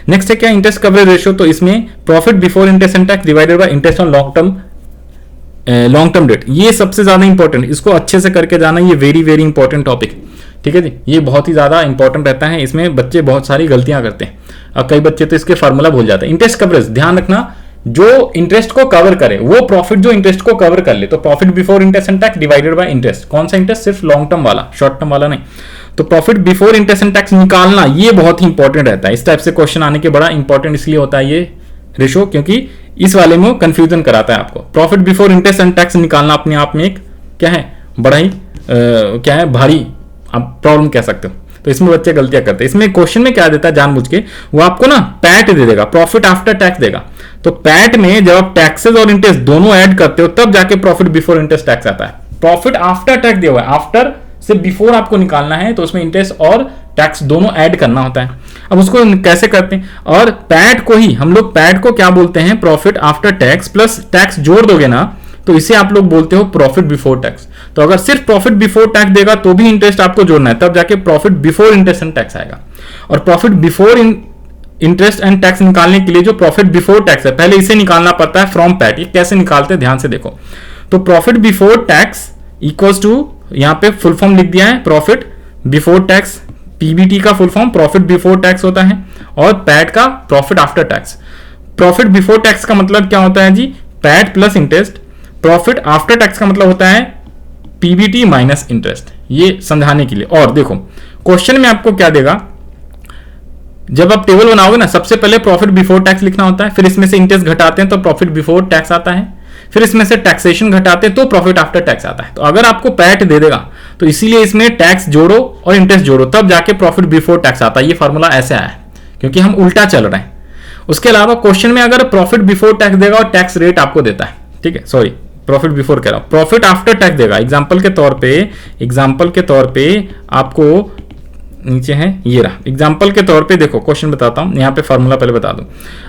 नेक्स्ट है क्या, इंटरेस्ट कवरेज रेशियो, तो इसमें profit before interest and tax divided by interest on long term date, ये सबसे ज्यादा इंपॉर्टेंट, इसको अच्छे से करके जाना, ये वेरी वेरी इंपॉर्टेंट टॉपिक, ठीक है जी। ये बहुत ही ज्यादा इंपॉर्टेंट रहता है, इसमें बच्चे बहुत सारी गलतियां करते हैं और कई बच्चे तो इसके फार्मूला भूल जाते हैं। इंटरेस्ट कवरेज ध्यान रखना, जो इंटरेस्ट को कवर करे वो प्रॉफिट जो इंटरेस्ट को कवर कर ले, तो profit before interest and tax divided by interest. कौन सा इंटरेस्ट, सिर्फ लॉन्ग टर्म वाला, शॉर्ट टर्म वाला नहीं। तो profit before interest and tax निकालना ये बहुत ही इंपॉर्टेंट रहता है, इस टाइप से क्वेश्चन आने के बड़ा इंपॉर्टेंट इसलिए होता है ये रेशो, क्योंकि इस वाले में कंफ्यूजन कराता है आपको। Profit before interest and tax निकालना अपने आप में एक क्या है, बड़ा ही क्या है, भारी आप प्रॉब्लम कह सकते हो। तो इसमें बच्चे गलतियां करते हैं। इसमें क्वेश्चन में क्या देता है जानबूझ के, वो आपको ना पैट दे देगा, प्रॉफिट आफ्टर टैक्स देगा। तो पैट में जब आप टैक्सेस और इंटरेस्ट दोनों ऐड करते हो तब जाके प्रॉफिट बिफोर इंटरेस्ट टैक्स आता है। प्रॉफिट आफ्टर टैक्स दिया हुआ है, आफ्टर से बिफोर आपको निकालना है, तो उसमें इंटरेस्ट और टैक्स दोनों ऐड करना होता है। अब उसको कैसे करते हैं, और पैट को ही हम लोग, पैट को क्या बोलते हैं, profit after tax plus tax जोड़ दोगे ना तो इसे आप लोग बोलते हो प्रॉफिट बिफोर टैक्स। तो अगर सिर्फ प्रॉफिट बिफोर टैक्स देगा तो भी इंटरेस्ट आपको जोड़ना है, तब जाके profit before interest and tax आएगा। और profit before interest and tax निकालने के लिए जो प्रॉफिट बिफोर टैक्स है, पहले इसे निकालना पड़ता है फ्रॉम पैट। ये कैसे निकालते हैं ध्यान से देखो। तो profit before tax equals to, यहां पे फुल फॉर्म लिख दिया है, प्रॉफिट बिफोर टैक्स, पीबीटी का full form profit before tax होता है, और पैट का profit after tax. Profit before tax का मतलब क्या होता है जी, PAT plus interest. Profit after tax का मतलब होता है पीबीटी माइनस इंटरेस्ट। ये समझाने के लिए। और देखो क्वेश्चन में आपको क्या देगा, जब आप टेबल बनाओगे ना, सबसे पहले प्रॉफिट बिफोर टैक्स लिखना होता है, फिर इसमें से इंटरेस्ट घटाते हैं तो प्रॉफिट बिफोर टैक्स आता है, फिर इसमें से टैक्सेशन घटाते हैं तो प्रॉफिट आफ्टर टैक्स आता है। तो अगर आपको पैट दे देगा तो इसीलिए इसमें टैक्स जोड़ो और इंटरेस्ट जोड़ो, तब जाके प्रॉफिट बिफोर टैक्स आता है। ये फॉर्मूला ऐसे आया है क्योंकि हम उल्टा चल रहे हैं। उसके अलावा क्वेश्चन में अगर प्रॉफिट बिफोर टैक्स देगा और टैक्स रेट आपको देता है, ठीक है, सॉरी प्रॉफिट बिफोर कह रहा हूं, प्रॉफिट आफ्टर टैक्स देगा। एग्जांपल के तौर पे आपको नीचे है, ये रहा एग्जांपल के तौर पे, देखो क्वेश्चन बताता हूं, यहां पे फॉर्मूला पहले बता दूं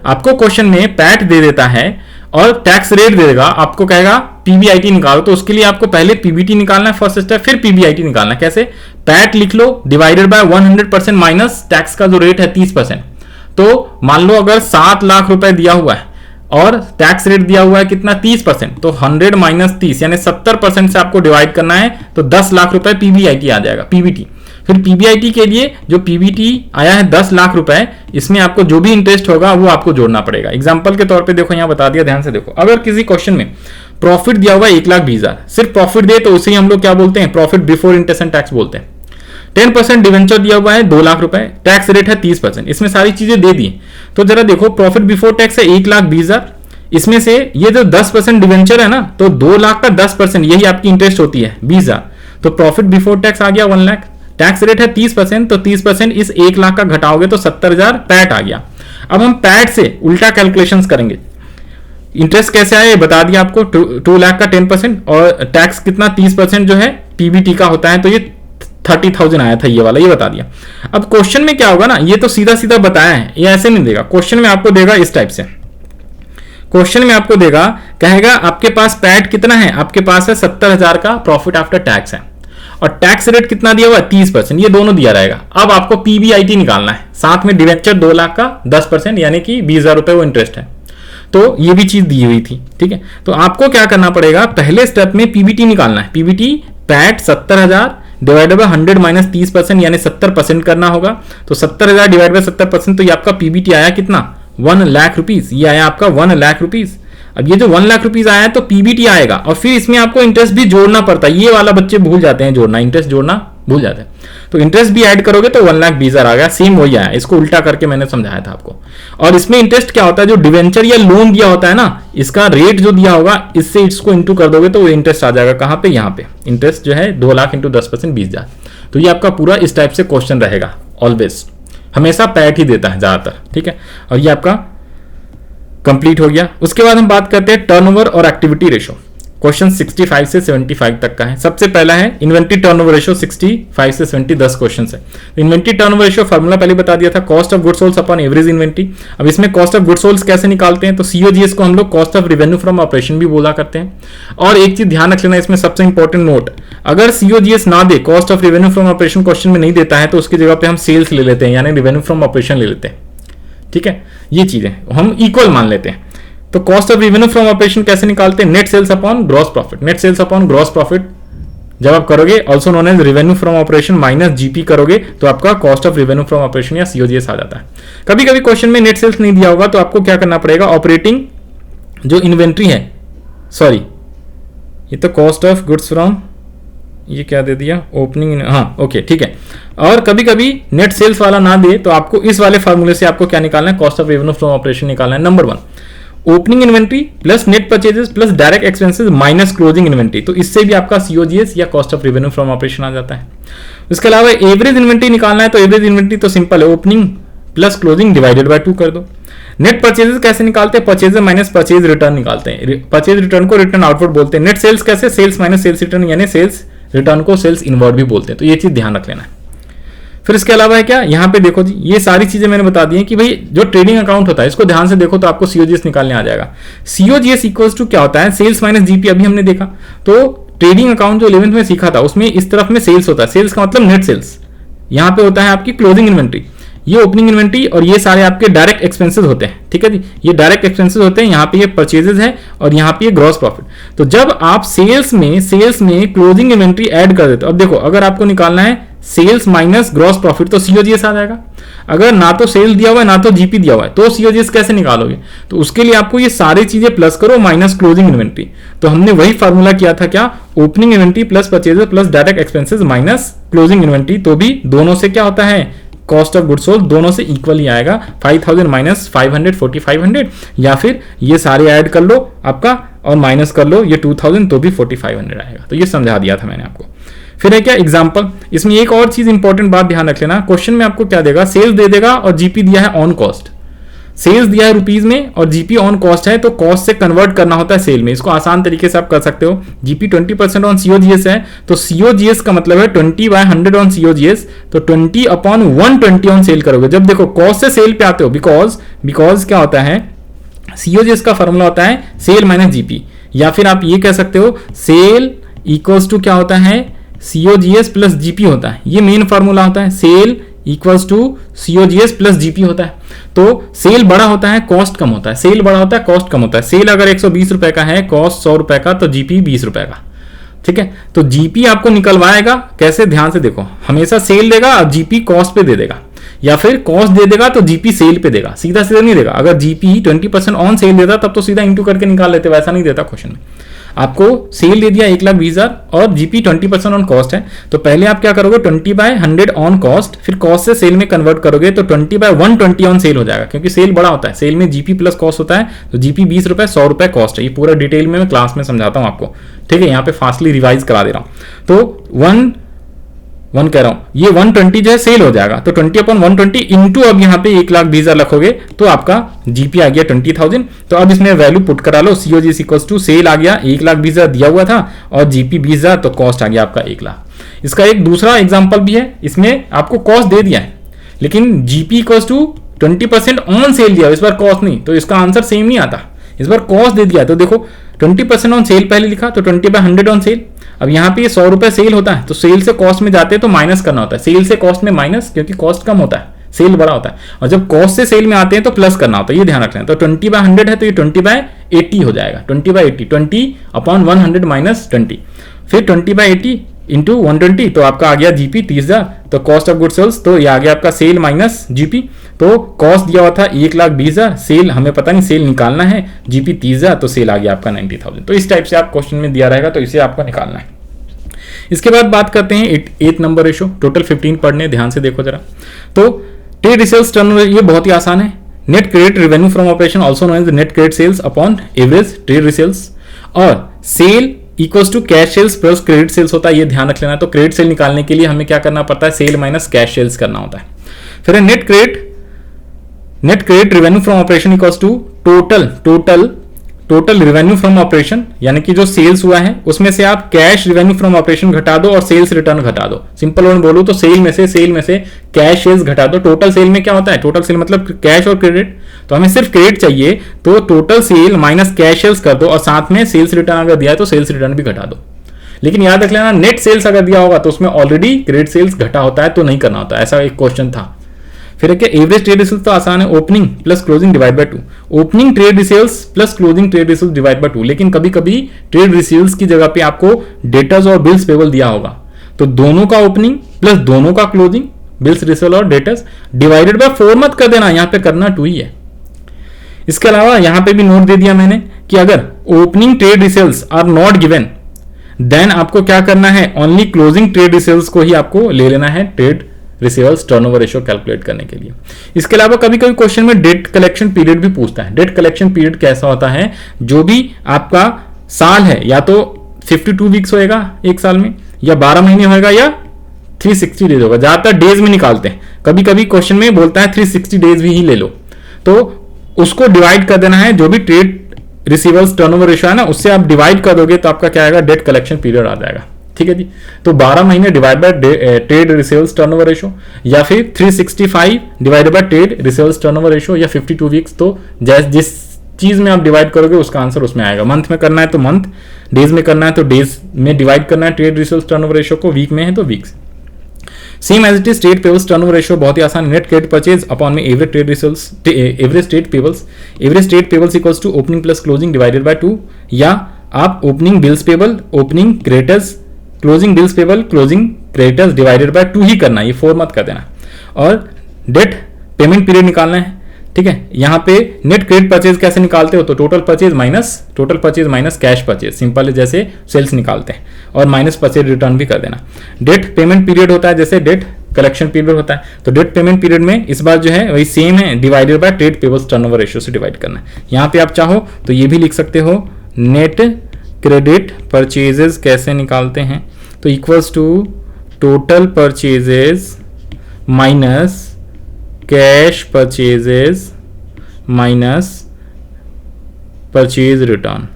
आपको। क्वेश्चन में पैट दे देता है और टैक्स रेट दे देगा, आपको कहेगा पीबीआईटी निकालो, तो उसके लिए आपको पहले पीबीटी निकालना है फर्स्ट स्टेप, फिर पीबीआईटी निकालना है। कैसे, पैट लिख लो डिवाइडेड बाय 100% माइनस टैक्स का जो रेट है 30%। तो मान लो अगर 7 लाख रुपए दिया हुआ है और टैक्स रेट दिया हुआ है कितना, 30%, तो 100 माइनस 30 यानी 70% से आपको डिवाइड करना है, तो 10 लाख रुपए पीबीआईटी आ जाएगा, पीबीटी। फिर पीबीआईटी के लिए जो पीबीटी आया है 10 लाख रुपए, इसमें आपको जो भी इंटरेस्ट होगा वो आपको जोड़ना पड़ेगा। एग्जांपल के तौर पे देखो, यहां बता दिया, ध्यान से देखो। अगर किसी क्वेश्चन में प्रॉफिट दिया हुआ है 1,20,000, सिर्फ प्रॉफिट दे तो उसे हम लोग क्या बोलते हैं, profit before interest and tax बोलते हैं। 10% डिवेंचर दिया हुआ है 2 लाख रुपए, टैक्स रेट है 30%, इसमें सारी चीजें दे दी। तो जरा देखो प्रॉफिट बिफोर टैक्स है 1,20,000, इसमें से ये जो 10% डिवेंचर है ना, तो 2 लाख का 10% यही आपकी इंटरेस्ट होती है 20,000, तो प्रॉफिट बिफोर टैक्स आ गया 1 लाख, टैक्स रेट है 30%, तो 30% इस 1 लाख का घटाओगे तो 70,000 पैट आ गया। अब हम पैट से उल्टा कैलकुलेशंस करेंगे, इंटरेस्ट कैसे आया ये बता दिया आपको, 2 लाख का 10% और टैक्स कितना 30% जो है पीबीटी का होता है, तो ये 30,000 आया था ये वाला, ये बता दिया। अब क्वेश्चन में क्या होगा ना, ये तो सीधा सीधा बताया है, ये ऐसे नहीं देगा, क्वेश्चन में आपको देगा इस टाइप से, क्वेश्चन में आपको देगा, कहेगा आपके पास पैट कितना है, आपके पास है 70,000 का प्रॉफिट आफ्टर टैक्स है और टैक्स रेट कितना दिया हुआ है 30%, ये दोनों दिया रहेगा। अब आपको पीबीआईटी निकालना है, साथ में डिवेंचर 2 लाख का 10% यानी कि 20,000 रुपए वो इंटरेस्ट है, तो ये भी चीज दी हुई थी, ठीक है। तो आपको क्या करना पड़ेगा, पहले स्टेप में पीबीटी निकालना है, PBT PAT 70,000 divided by 100 minus 30% यानी 70% करना होगा, तो 70,000 डिवाइड बाय 70%, तो ये आपका पीबीटी आया कितना 1 लाख रुपीज, ये आया आपका 1 लाख रुपीज। अब ये जो 1 लाख रुपीज आया है तो पीबीटी आएगा और फिर इसमें आपको इंटरेस्ट भी जोड़ना पड़ता है, ये वाला बच्चे भूल जाते हैं जोड़ना, इंटरेस्ट जोड़ना भूल जाते हैं, तो इंटरेस्ट भी ऐड करोगे तो 1,20,000 आ गया, सेम वही आया, इसको उल्टा करके मैंने समझाया था आपको। और इसमें इंटरेस्ट क्या होता है, जो डिवेंचर या लोन दिया होता है ना, इसका रेट जो दिया होगा इससे इसको इंटू कर दोगे तो वो इंटरेस्ट आ जाएगा कहां पे, यहाँ पे इंटरेस्ट जो है 2 लाख इंटू 10% 20,000। तो ये आपका पूरा इस टाइप से क्वेश्चन रहेगा, ऑलवेज हमेशा पैट ही देता है ज्यादातर, ठीक है। और ये आपका कंप्लीट हो गया। उसके बाद हम बात करते हैं टर्नओवर और एक्टिविटी रेशो, क्वेश्चन 65 से 75 तक का है। सबसे पहला है इन्वेंट्री टर्नओवर रेशो, 65 से 70 10 क्वेश्चन है। तो इन्वेंट्री टर्नओवर रेशो फार्मूला पहले बता दिया था, cost of goods sold upon average inventory. अब इसमें कॉस्ट ऑफ गुड्स सोल्ड कैसे निकालते हैं, तो सीओजीएस को हम लोग cost of revenue from operation भी बोला करते हैं। और एक चीज ध्यान रख लेना इसमें सबसे इंपॉर्टेंट नोट, अगर सीओजीएस ना दे, cost of revenue from operation question में नहीं देता है, तो उसकी जगह पे हम सेल्स ले लेते हैं यानी रेवेन्यू फ्रॉम ऑपरेशन ले लेते हैं, ठीक है। ये चीजें हम इक्वल मान लेते हैं। तो cost of revenue from operation कैसे निकालते हैं, net sales upon gross profit, net sales upon gross profit जब आप करोगे, also known as revenue from operation minus GP करोगे, तो आपका cost of revenue from operation या सीओजीएस आ जाता है। कभी कभी क्वेश्चन में नेट सेल्स नहीं दिया होगा तो आपको क्या करना पड़ेगा, ऑपरेटिंग जो इन्वेंट्री है, सॉरी ये तो कॉस्ट ऑफ गुड्स फ्रॉम, ये क्या दे दिया ओपनिंग, हाँ ओके ठीक है। और कभी कभी नेट सेल्स वाला ना दे तो आपको इस वाले फार्मूले से आपको क्या निकालना है, cost of revenue from operation निकालना है। Number 1 opening inventory plus net purchases plus direct expenses minus closing inventory, तो इससे भी आपका सीओजीएस या cost of revenue from operation आ जाता है। इसके अलावा एवरेज इन्वेंट्री निकालना है, तो एवरेज इन्वेंट्री तो सिंपल है, opening plus closing divided by 2 कर दो। नेट परचेजेस कैसे निकालते हैं, परचेजेस माइनस परचेज रिटर्न निकालते हैं, परचेज रिटर्न को रिटर्न आउटवर्ड बोलते हैं। नेट सेल्स कैसे, सेल्स माइनस सेल्स रिटर्न यानी सेल्स रिटर्न को सेल्स इनवर्ड भी बोलते हैं, तो ये चीज ध्यान रख लेना है। फिर इसके अलावा है क्या, यहाँ पे देखो जी ये सारी चीजें मैंने बता दी हैं कि भाई जो ट्रेडिंग अकाउंट होता है इसको ध्यान से देखो तो आपको सीओजीएस निकालने आ जाएगा। सीओजीएस इक्वल्स टू क्या होता है, सेल्स माइनस जीपी, अभी हमने देखा। तो ट्रेडिंग अकाउंट जो 11th में सीखा था उसमें इस तरफ में सेल्स होता है, सेल्स का मतलब नेट सेल्स, यहाँ पे होता है आपकी क्लोजिंग इन्वेंट्री, ये ओपनिंग इन्वेंट्री और ये सारे आपके डायरेक्ट एक्सपेंसेस होते हैं, ठीक है जी, ये डायरेक्ट एक्सपेंसेस होते हैं, यहाँ पे ये परचेजेस है और यहाँ पे ये ग्रॉस प्रॉफिट। तो जब आप सेल्स में क्लोजिंग इन्वेंट्री ऐड कर देते हो, अब देखो अगर आपको निकालना है सेल्स माइनस ग्रॉस प्रॉफिट तो सीओजीएस आ जाएगा। अगर ना तो सेल दिया हुआ है ना तो जीपी दिया हुआ है तो सीओजीएस कैसे निकालोगे, तो उसके लिए आपको ये सारी चीजें प्लस करो माइनस क्लोजिंग इन्वेंट्री। तो हमने वही फार्मूला किया था क्या, opening inventory plus purchases plus direct expenses minus closing inventory, तो भी दोनों से क्या होता है, कॉस्ट ऑफ गुड्स सोल्ड दोनों से इक्वल ही आएगा, 5,000 माइनस 500 4500, या फिर ये सारे ऐड कर लो आपका और माइनस कर लो ये 2000 तो भी 4500 आएगा। तो ये समझा दिया था मैंने आपको। फिर है क्या एग्जांपल, इसमें एक और चीज इंपॉर्टेंट बात ध्यान रख लेना, क्वेश्चन में आपको क्या देगा, सेल्स दे देगा और जीपी दिया है ऑन कॉस्ट, सेल्स दिया है रुपीज में और जीपी ऑन कॉस्ट है, तो कॉस्ट से कन्वर्ट करना होता है सेल में। इसको आसान तरीके से आप कर सकते हो, जीपी 20% ऑन सीओजीएस है तो सीओजीएस का मतलब है 20/100 ऑन सीओजीएस, तो 20/120 ऑन सेल करोगे। जब देखो कॉस्ट से सेल पे आते हो, बिकॉज क्या होता है, सीओजीएस का फॉर्मूला होता है सेल माइनस जीपी, या फिर आप ये कह सकते हो सेल इक्वल्स टू क्या होता है, सीओजीएस प्लस जीपी होता है, ये मेन फॉर्मूला होता है, sale equals to COGS plus GP होता है। तो सेल बड़ा होता है कॉस्ट कम होता है, सेल बड़ा होता है कॉस्ट कम होता है। सेल अगर 120 रुपए का है, कॉस्ट 100 रुपए का, तो जीपी 20 रुपए का, ठीक है। तो जीपी आपको निकलवाएगा कैसे, ध्यान से देखो, हमेशा सेल देगा और जीपी कॉस्ट पे दे देगा, या फिर कॉस्ट दे देगा तो जीपी सेल पे देगा, सीधा सीधा नहीं देगा। अगर जीपी 20% ऑन सेल देता तब तो सीधा इंटू करके निकाल लेते, वैसा नहीं देता क्वेश्चन में। आपको सेल दे दिया 1,20,000 और जीपी 20% ऑन कॉस्ट है, तो पहले आप क्या करोगे 20/100 ऑन कॉस्ट, फिर कॉस्ट से सेल में कन्वर्ट करोगे तो 20/120 ऑन सेल हो जाएगा, क्योंकि सेल बड़ा होता है, सेल में जीपी प्लस कॉस्ट होता है, तो जीपी 20 रुपए 100 रुपए कॉस्ट है। ये पूरा डिटेल में मैं क्लास में समझाता हूं आपको, ठीक है, यहाँ पे फास्टली रिवाइज करा दे रहा हूं। तो 1 कह रहा हूं, ये 120 जो है सेल हो जाएगा, तो 20/120 इंटू अब यहाँ पे 1,20,000 रखोगे तो आपका जीपी आ गया 20,000। तो अब इसमें वैल्यू पुट करा लो, सीओजी इक्वल्स टू सेल आ गया 1,20,000 दिया हुआ था और जीपी 20,000, तो कॉस्ट आ गया आपका 1,00,000। इसका एक दूसरा एग्जाम्पल भी है, इसमें आपको कॉस्ट दे दिया है लेकिन GP equals to 20% on sale दिया, इस बार कॉस्ट नहीं, तो इसका आंसर सेम नहीं आता, इस बार कॉस्ट दे दिया। तो देखो 20% ऑन सेल पहले लिखा, तो 20/100 ऑन सेल। अब यहाँ पे 100 रुपए सेल होता है, तो सेल से कॉस्ट में जाते हैं तो माइनस करना होता है, सेल से कॉस्ट में माइनस, क्योंकि कॉस्ट कम होता है, सेल बड़ा होता है, और जब कॉस्ट से सेल में आते हैं तो प्लस करना होता है, ये ध्यान रखना है। तो 20/100 है तो ये 20/80 हो जाएगा, 20/80, 20/100 माइनस 20, फिर 20/80 इंटू 120, तो आपका आ गया जीपी 30,000। तो कॉस्ट ऑफ गुड सेल्स, तो ये आ गया आपका सेल माइनस जीपी, तो कॉस्ट दिया हुआ था 1,20,000, सेल हमें पता नहीं, सेल निकालना है, जीपी 30,000, तो सेल आ गया आपका 90,000। तो इस टाइप से आप क्वेश्चन में दिया रहेगा, तो इसे आपको निकालना है। इसके बाद बात करते हैं 8 नंबर रेशो, टोटल 15 पढ़ने, ध्यान से देखो जरा। तो ट्रेड रिसेल्स टर्नओवर, ये बहुत ही आसान है। Net credit revenue from operation also known as net credit sales upon average trade receivables, और sale equals to cash sales plus credit sales होता है, ये ध्यान रख लेना। तो क्रेडिट सेल निकालने के लिए हमें क्या करना पड़ता है, सेल माइनस कैश सेल्स करना होता है। फिर net credit revenue from operation equals to total revenue from operation, यानी कि जो सेल्स हुआ है उसमें से आप कैश रेवेन्यू फ्रॉम ऑपरेशन घटा दो और सेल्स रिटर्न घटा दो। सिंपल वन बोलूं तो सेल में से कैश सेल्स घटा दो। टोटल सेल में क्या होता है, टोटल सेल मतलब कैश और क्रेडिट, तो हमें सिर्फ क्रेडिट चाहिए, तो total sale minus cash sales कर दो और साथ में सेल्स रिटर्न अगर दिया है तो सेल्स रिटर्न भी घटा दो। लेकिन याद रख लेना, नेट सेल्स अगर दिया होगा तो उसमें ऑलरेडी क्रेडिट सेल्स घटा होता है, तो नहीं करना होता, ऐसा एक क्वेश्चन था। फिर क्या एवरेज ट्रेड रिसेल्स, तो आसान है, opening plus closing divide by 2, opening trade receivables plus closing trade receivables divide by 2। लेकिन कभी कभी ट्रेड रिसेल्स की जगह पे आपको डेटर्स और बिल्स पेबल दिया होगा, तो दोनों का ओपनिंग प्लस दोनों का क्लोजिंग, बिल्स रिसेल और डेटर्स डिवाइडेड बाय 4 मत कर देना, यहां पे करना 2 ही है। इसके अलावा यहां पे भी नोट दे दिया मैंने कि अगर opening trade receivables are not given, then आपको क्या करना है, ओनली क्लोजिंग ट्रेड रिसेल्स को ही आपको ले लेना है trade receivers turnover ratio calculate करने के लिए। इसके अलावा कभी कभी क्वेश्चन में डेट कलेक्शन पीरियड भी पूछता है। डेट कलेक्शन पीरियड कैसा होता है, जो भी आपका साल है, या तो 52 वीक्स होएगा एक साल में, या 12 महीने होएगा, या 360 डेज होगा। ज्यादातर डेज में निकालते हैं, कभी कभी क्वेश्चन में बोलता है 360 डेज भी ही ले लो, तो उसको डिवाइड कर देना है, जो भी ट्रेड रिसीवर्स टर्नओवर रेशियो है ना, उससे आप डिवाइड कर दोगे तो आपका क्या आएगा, डेट कलेक्शन पीरियड आ जाएगा। ठीक है जी, तो 12 महीने divide by trade receivables turnover ratio, या फिर 365 divide by trade receivables turnover ratio, या 52 वीक्स। तो जिस चीज में आप डिवाइड करोगे उसका आंसर उसमें आएगा। मंथ में करना है तो मंथ, डेज में करना है तो डेज में डिवाइड करना है ट्रेड रिसेल्स टर्नओवर रेशियो को, वीक में है तो weeks. Same as it is trade payables turnover ratio, बहुत ही आसान, नेट क्रेडिट परचेज अपॉन में average trade receivables, average trade payables equals to opening plus closing divided by 2, या आप opening bills payable, opening creditors, closing bills payable, closing creditors divided by 2 ही करना है, ये 4 मत कर देना। और डेट पेमेंट पीरियड निकालना है, ठीक है। यहाँ पे नेट क्रेडिट परचेज कैसे निकालते हो, तो total purchase minus cash purchase, simple है, जैसे सेल्स निकालते हैं, और माइनस परचेज रिटर्न भी कर देना। डेट पेमेंट पीरियड होता है जैसे डेट कलेक्शन पीरियड होता है, तो डेट पेमेंट पीरियड में इस बार जो है वही सेम है, divided by trade payables turnover ratio से डिवाइड करना है। यहाँ पे आप चाहो तो ये भी लिख सकते हो, नेट क्रेडिट परचेजेस कैसे निकालते हैं, तो equals to total purchases minus cash purchases minus purchase return.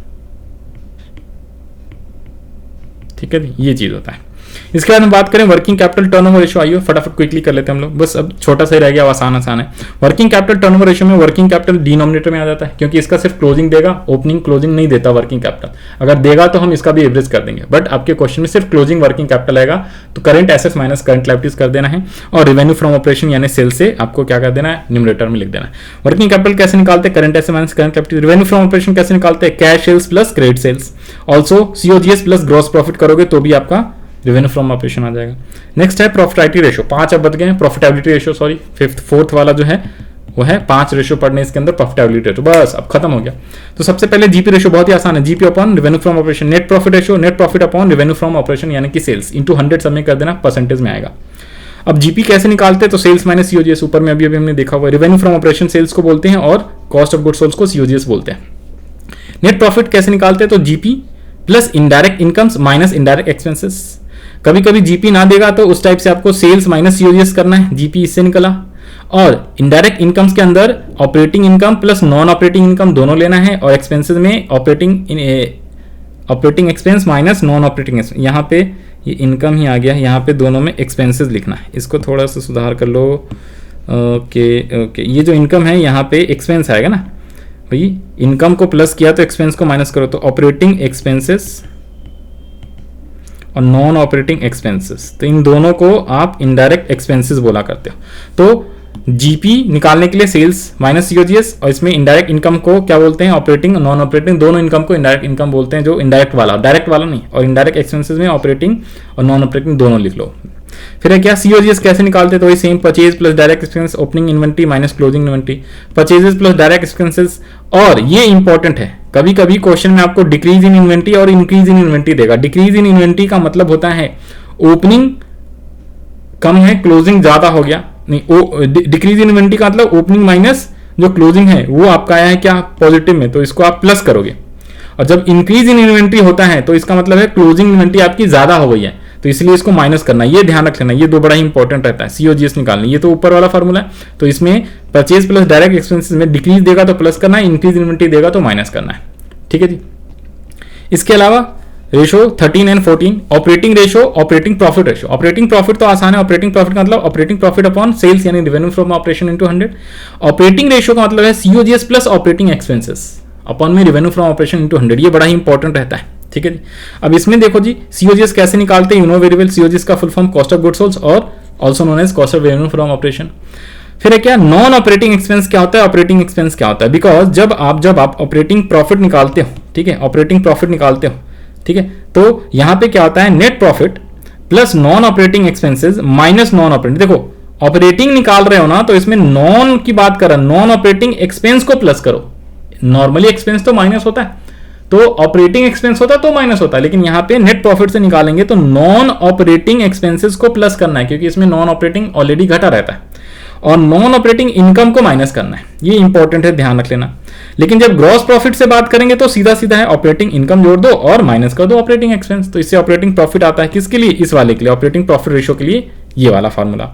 ठीक है, ये चीज होता है। इसके बाद हम बात करें वर्किंग कैपिटल टर्नओवर रेशियो, आइए फटाफट क्विकली कर लेते हैं हम लोग, बस अब छोटा सा ही रह गया, आसान है। वर्किंग कैपिटल टर्नओवर रेशियो में वर्किंग कैपिटल डिनोमिनेटर में आ जाता है, क्योंकि इसका सिर्फ क्लोजिंग देगा, ओपनिंग क्लोजिंग नहीं देता वर्किंग कैपिटल। अगर देगा तो हम इसका भी एवरेज कर देंगे, बट आपके क्वेश्चन में सिर्फ क्लोजिंग वर्किंग कैपिटल आएगा, तो current assets minus current liabilities कर देना है, और रेवेन्यू फ्रॉम ऑपरेशन यानी सेल से आपको क्या कर देना है, न्यूमरेटर में लिख देना है। वर्किंग कैपिटल कैसे निकालते हैं, current assets minus current liabilities. Revenue from operation कैसे निकालते हैं, cash sales plus credit sales, also COGS plus gross profit करोगे तो भी आपका रेवेन्यू फ्रॉम ऑपरेशन आ जाएगा। नेक्स्ट है प्रॉफिटेबिलिटी रेशियो, 5 अब बच गए हैं, प्रॉफिटेबिलिटी रेशियो सॉरी, फोर्थ वाला जो है वो है 5 रेशो पढ़ने इसके अंदर प्रॉफिटेबिलिटी रेशो, बस अब खत्म हो गया। तो सबसे पहले जीपी रेशो बहुत ही आसान है, GP upon revenue from operation, net profit ratio, net profit upon revenue from operation यानी कि सेल्स इंटू 100 सब में कर देना, परसेंटेज में आएगा। अब जीपी कैसे निकालते हैं, तो सेल्स माइनस सीओजीएस, ऊपर में अभी हमने देखा हुआ, रेवेन्यू फ्रॉम ऑपरेशन सेल्स को बोलते हैं और कॉस्ट ऑफ गुड्स सोल्ड को सीओजीएस बोलते हैं। नेट प्रॉफिट कैसे निकालते हैं, तो GP plus indirect incomes minus indirect expenses. कभी कभी जीपी ना देगा तो उस टाइप से आपको सेल्स माइनस सीओजीएस करना है, जीपी इससे निकला। और इनडायरेक्ट इनकम्स के अंदर operating income plus non operating income दोनों लेना है, और एक्सपेंसेस में operating expense minus non operating expense. यहाँ पे ये इनकम ही आ गया, यहाँ पे दोनों में एक्सपेंसेस लिखना है, इसको थोड़ा सा सुधार कर लो। ओके, ये जो इनकम है यहाँ पे एक्सपेंस आएगा ना भाई, इनकम को प्लस किया तो एक्सपेंस को माइनस करो, तो ऑपरेटिंग एक्सपेंसेस और नॉन ऑपरेटिंग एक्सपेंसेस, तो इन दोनों को आप इनडायरेक्ट एक्सपेंसेस बोला करते हो। तो जीपी निकालने के लिए सेल्स माइनस सीओजीएस, और इसमें इनडायरेक्ट इनकम को क्या बोलते हैं, ऑपरेटिंग और नॉन ऑपरेटिंग, दोनों इनकम को इनडायरेक्ट इनकम बोलते हैं, जो इनडायरेक्ट वाला, डायरेक्ट वाला नहीं। और इनडायरेक्ट एक्सपेंसेस में ऑपरेटिंग और नॉन ऑपरेटिंग दोनों लिख लो। फिर है क्या, सीओजीएस कैसे निकालते हैं, तो वही same, purchase plus direct expense, opening inventory minus closing inventory, purchases plus direct expenses. और ये इंपॉर्टेंट है, कभी कभी क्वेश्चन में आपको डिक्रीज इन इन्वेंट्री और इंक्रीज इन इन्वेंट्री देगा। डिक्रीज इन इन्वेंट्री का मतलब होता है ओपनिंग कम है, क्लोजिंग ज्यादा हो गया, नहीं, डिक्रीज इन इन्वेंट्री का मतलब ओपनिंग माइनस जो क्लोजिंग है वो आपका आया है क्या, पॉजिटिव में, तो इसको आप प्लस करोगे। और जब इंक्रीज इन इन्वेंट्री होता है तो इसका मतलब है क्लोजिंग इन्वेंट्री आपकी ज्यादा हो गई है, तो इसलिए इसको माइनस करना, ये ध्यान रख लेना, ये दो बड़ा ही इंपॉर्टेंट रहता है सीओजीएस निकालने। ये तो ऊपर वाला फॉर्मूला है, तो इसमें परचेज प्लस डायरेक्ट एक्सपेंसेस में डिक्रीज देगा तो प्लस करना है, इंक्रीज इन्वेंट्री देगा तो माइनस करना है, ठीक है जी। इसके अलावा ratio 13 and 14, operating ratio, operating profit ratio. Operating profit तो आसान है, ऑपरेटिंग प्रॉफिट का मतलब ऑपरेटिंग प्रॉफिट अपॉन सेल्स यानी revenue from operation into 100। Operating ratio का मतलब है COGS plus operating expenses upon में रेवेन्यू फ्रॉम ऑपरेशन इनटू 100, ये बड़ा ही इंपॉर्टेंट रहता है, ठीक है जी। अब इसमें देखो जी, सीओजीएस कैसे निकालते हैं, वेरिएबल सीओजीएस का full form cost of goods sold और also known as cost of revenue from operation. फिर है क्या, नॉन ऑपरेटिंग एक्सपेंस क्या होता है, ऑपरेटिंग एक्सपेंस क्या होता है, बिकॉज जब आप ऑपरेटिंग प्रॉफिट निकालते हो, ठीक है, ऑपरेटिंग प्रॉफिट निकालते हो, ठीक है, तो यहां पे क्या होता है, net profit plus non operating expenses minus non operating. देखो ऑपरेटिंग निकाल रहे हो ना, तो इसमें नॉन की बात कर रहा, नॉन ऑपरेटिंग एक्सपेंस को प्लस करो। नॉर्मली एक्सपेंस तो माइनस होता है, तो ऑपरेटिंग एक्सपेंस होता है तो माइनस होता है, लेकिन यहां पे नेट प्रॉफिट से निकालेंगे तो नॉन ऑपरेटिंग एक्सपेंसेस को प्लस करना है, क्योंकि इसमें नॉन ऑपरेटिंग ऑलरेडी घटा रहता है, और नॉन ऑपरेटिंग इनकम को माइनस करना है, ये इंपॉर्टेंट है, ध्यान रख लेना। लेकिन जब ग्रॉस प्रॉफिट से बात करेंगे तो सीधा सीधा है, ऑपरेटिंग इनकम जोड़ दो और माइनस कर दो ऑपरेटिंग एक्सपेंस, तो इससे ऑपरेटिंग प्रॉफिट आता है किसके लिए, इस वाले के लिए, ऑपरेटिंग प्रॉफिट रेशो के लिए, ये वाला फार्मूला।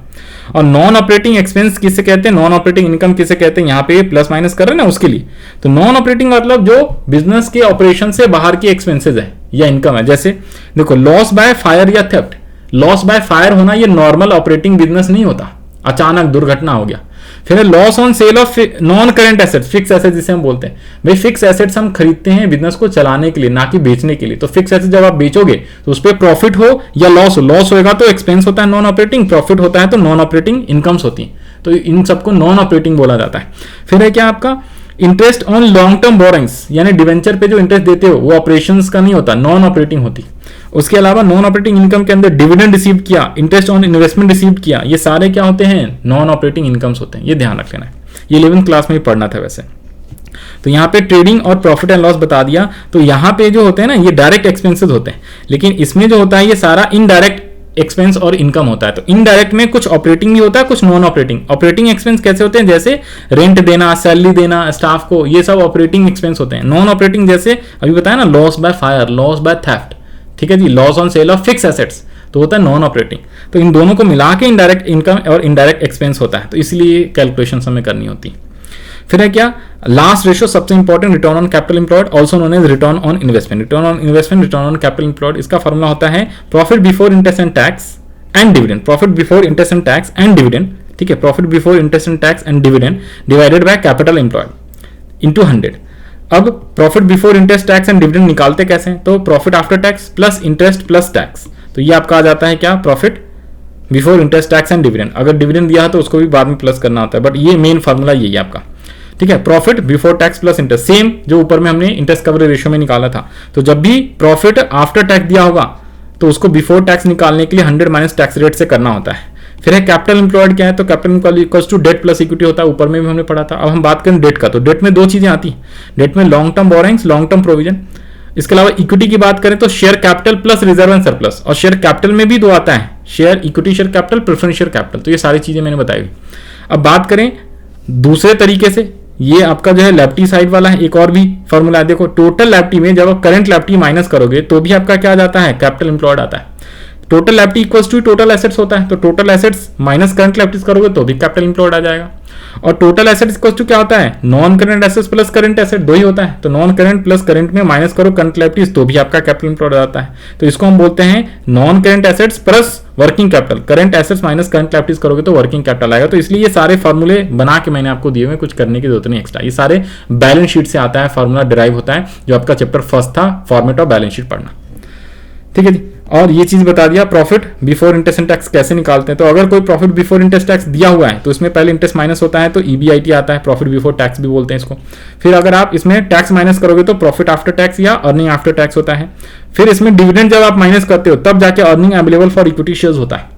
और नॉन ऑपरेटिंग एक्सपेंस किसे कहते हैं, नॉन ऑपरेटिंग इनकम किसे कहते हैं, यहाँ पे प्लस माइनस कर रहे हैं ना उसके लिए। तो नॉन ऑपरेटिंग मतलब जो बिजनेस के ऑपरेशन से बाहर की एक्सपेंसेस है या इनकम है, जैसे देखो लॉस बाय फायर या थेफ्ट। लॉस बाय फायर होना ये नॉर्मल ऑपरेटिंग बिजनेस नहीं होता, अचानक दुर्घटना हो गया। फिर loss on sale of non current asset, fix asset जिसे हम बोलते हैं, भाई फिक्स एसेट्स हम खरीदते हैं बिजनेस को चलाने के लिए, ना कि बेचने के लिए। तो फिक्स एसेट जब आप बेचोगे तो उस पर प्रॉफिट हो या लॉस हो, लॉस होएगा तो एक्सपेंस होता है नॉन ऑपरेटिंग, प्रॉफिट होता है तो नॉन ऑपरेटिंग इनकम्स होती है, तो इन सबको नॉन ऑपरेटिंग बोला जाता है। फिर है क्या आपका interest on long term borings, यानी डिवेंचर पे जो इंटरेस्ट देते हो वो ऑपरेशंस का नहीं होता, नॉन ऑपरेटिंग होती। उसके अलावा नॉन ऑपरेटिंग इनकम के अंदर डिविडेंड रिसीव किया, इंटरेस्ट ऑन इन्वेस्टमेंट रिसीव किया, ये सारे क्या होते हैं, नॉन ऑपरेटिंग इनकम्स होते हैं, ये ध्यान रख लेना है। ये 11th क्लास में ही पढ़ना था वैसे। तो यहाँ पे ट्रेडिंग और प्रॉफिट एंड लॉस बता दिया। तो यहाँ पे जो होते हैं ना ये डायरेक्ट एक्सपेंसेस होते हैं, लेकिन इसमें जो होता है ये सारा इनडायरेक्ट एक्सपेंस और इनकम होता है। तो इनडायरेक्ट में कुछ ऑपरेटिंग भी होता है, कुछ नॉन ऑपरेटिंग। ऑपरेटिंग एक्सपेंस कैसे होते हैं, जैसे रेंट देना, सैलरी देना स्टाफ को, ये सब ऑपरेटिंग एक्सपेंस होते हैं। नॉन ऑपरेटिंग जैसे अभी बताया ना, loss by fire, loss by theft, ठीक है जी, loss on sale of fix assets, तो होता है नॉन ऑपरेटिंग। तो इन दोनों को मिला के इनडायरेक्ट इनकम और इनडायरेक्ट एक्सपेंस होता है, तो इसलिए कैलकुलेशन हमें करनी होती है। फिर है क्या, लास्ट रेशो सबसे important, return on capital employed, also known as return on investment. Return on investment, return on capital employed, इसका फॉर्मूला होता है profit before interest and tax and dividend, profit before interest and tax and dividend, ठीक है, profit before interest and tax and dividend divided by capital employed into 100। अब profit before interest tax and dividend निकालते कैसे हैं, तो profit after tax plus interest plus tax, तो ये आपका आ जाता है क्या, profit before interest tax and dividend. अगर डिविडेंड दिया है तो उसको भी बाद में प्लस करना होता है, बट ये मेन फॉर्मूला यही है आपका, ठीक है। Profit before tax plus interest, same जो ऊपर में हमने इंटरेस्ट कवरेज रेशियो में निकाला था। तो जब भी प्रॉफिट आफ्टर टैक्स दिया होगा तो उसको बिफोर टैक्स निकालने के लिए 100 माइनस टैक्स रेट से करना होता है। फिर है कैपिटल एम्प्लॉयड क्या है, तो capital employed equals to debt plus equity होता है, ऊपर में भी हमने पढ़ा था। अब हम बात करें डेट का, तो डेट में दो चीजें आती हैं, डेट में long term borrowings, long term provision. इसके अलावा इक्विटी की बात करें तो share capital plus reserve and surplus, और शेयर कैपिटल में भी दो आता है, share equity share capital, preference share capital. तो ये सारी चीजें मैंने बताई। अब बात करें दूसरे तरीके से, ये आपका जो है लेफ्टी साइड वाला है, एक और भी फॉर्मूला है। देखो टोटल लैप्टी में जब आप करंट लैप्टी माइनस करोगे तो भी आपका क्या जाता है, कैपिटल एम्प्लॉयड आता है। Total liability equals to total assets होता है, तो total assets minus current liabilities करोगे तो भी कैपिटल एम्प्लॉयड आ जाएगा। और टोटल एसेट्स इक्वल्स टू क्या होता है, non current assets plus current asset, दो ही होता है। तो नॉन करंट प्लस करंट में माइनस करो करंट लैप्टीज तो भी आपका कैपिटल एम्प्लॉयड आता है। तो इसको हम बोलते हैं non current assets plus working capital, current assets minus current liabilities करोगे तो वर्किंग कैपिटल आएगा। तो इसलिए ये सारे फॉर्मूले बना के मैंने आपको दिए हुए, कुछ करने की जरूरत नहीं एक्स्ट्रा। ये सारे बैलेंस शीट से आता है, फॉर्मूला डिराइव होता है, जो आपका चैप्टर फर्स्ट था, फॉर्मेट ऑफ बैलेंस शीट पढ़ना। ठीक है जी। और ये चीज बता दिया profit before interest and tax कैसे निकालते हैं। तो अगर कोई प्रॉफिट बिफोर इंटरेस्ट टैक्स दिया हुआ है तो इसमें पहले इंटरेस्ट माइनस होता है, तो ईबीआईटी आता है, प्रॉफिट बिफोर टैक्स भी बोलते हैं इसको। फिर अगर आप इसमें टैक्स माइनस करोगे तो प्रॉफिट आफ्टर टैक्स या अर्निंग आफ्टर टैक्स होता है। फिर इसमें डिविडेंड जब आप माइनस करते हो तब जाके earning available for equity shares होता है।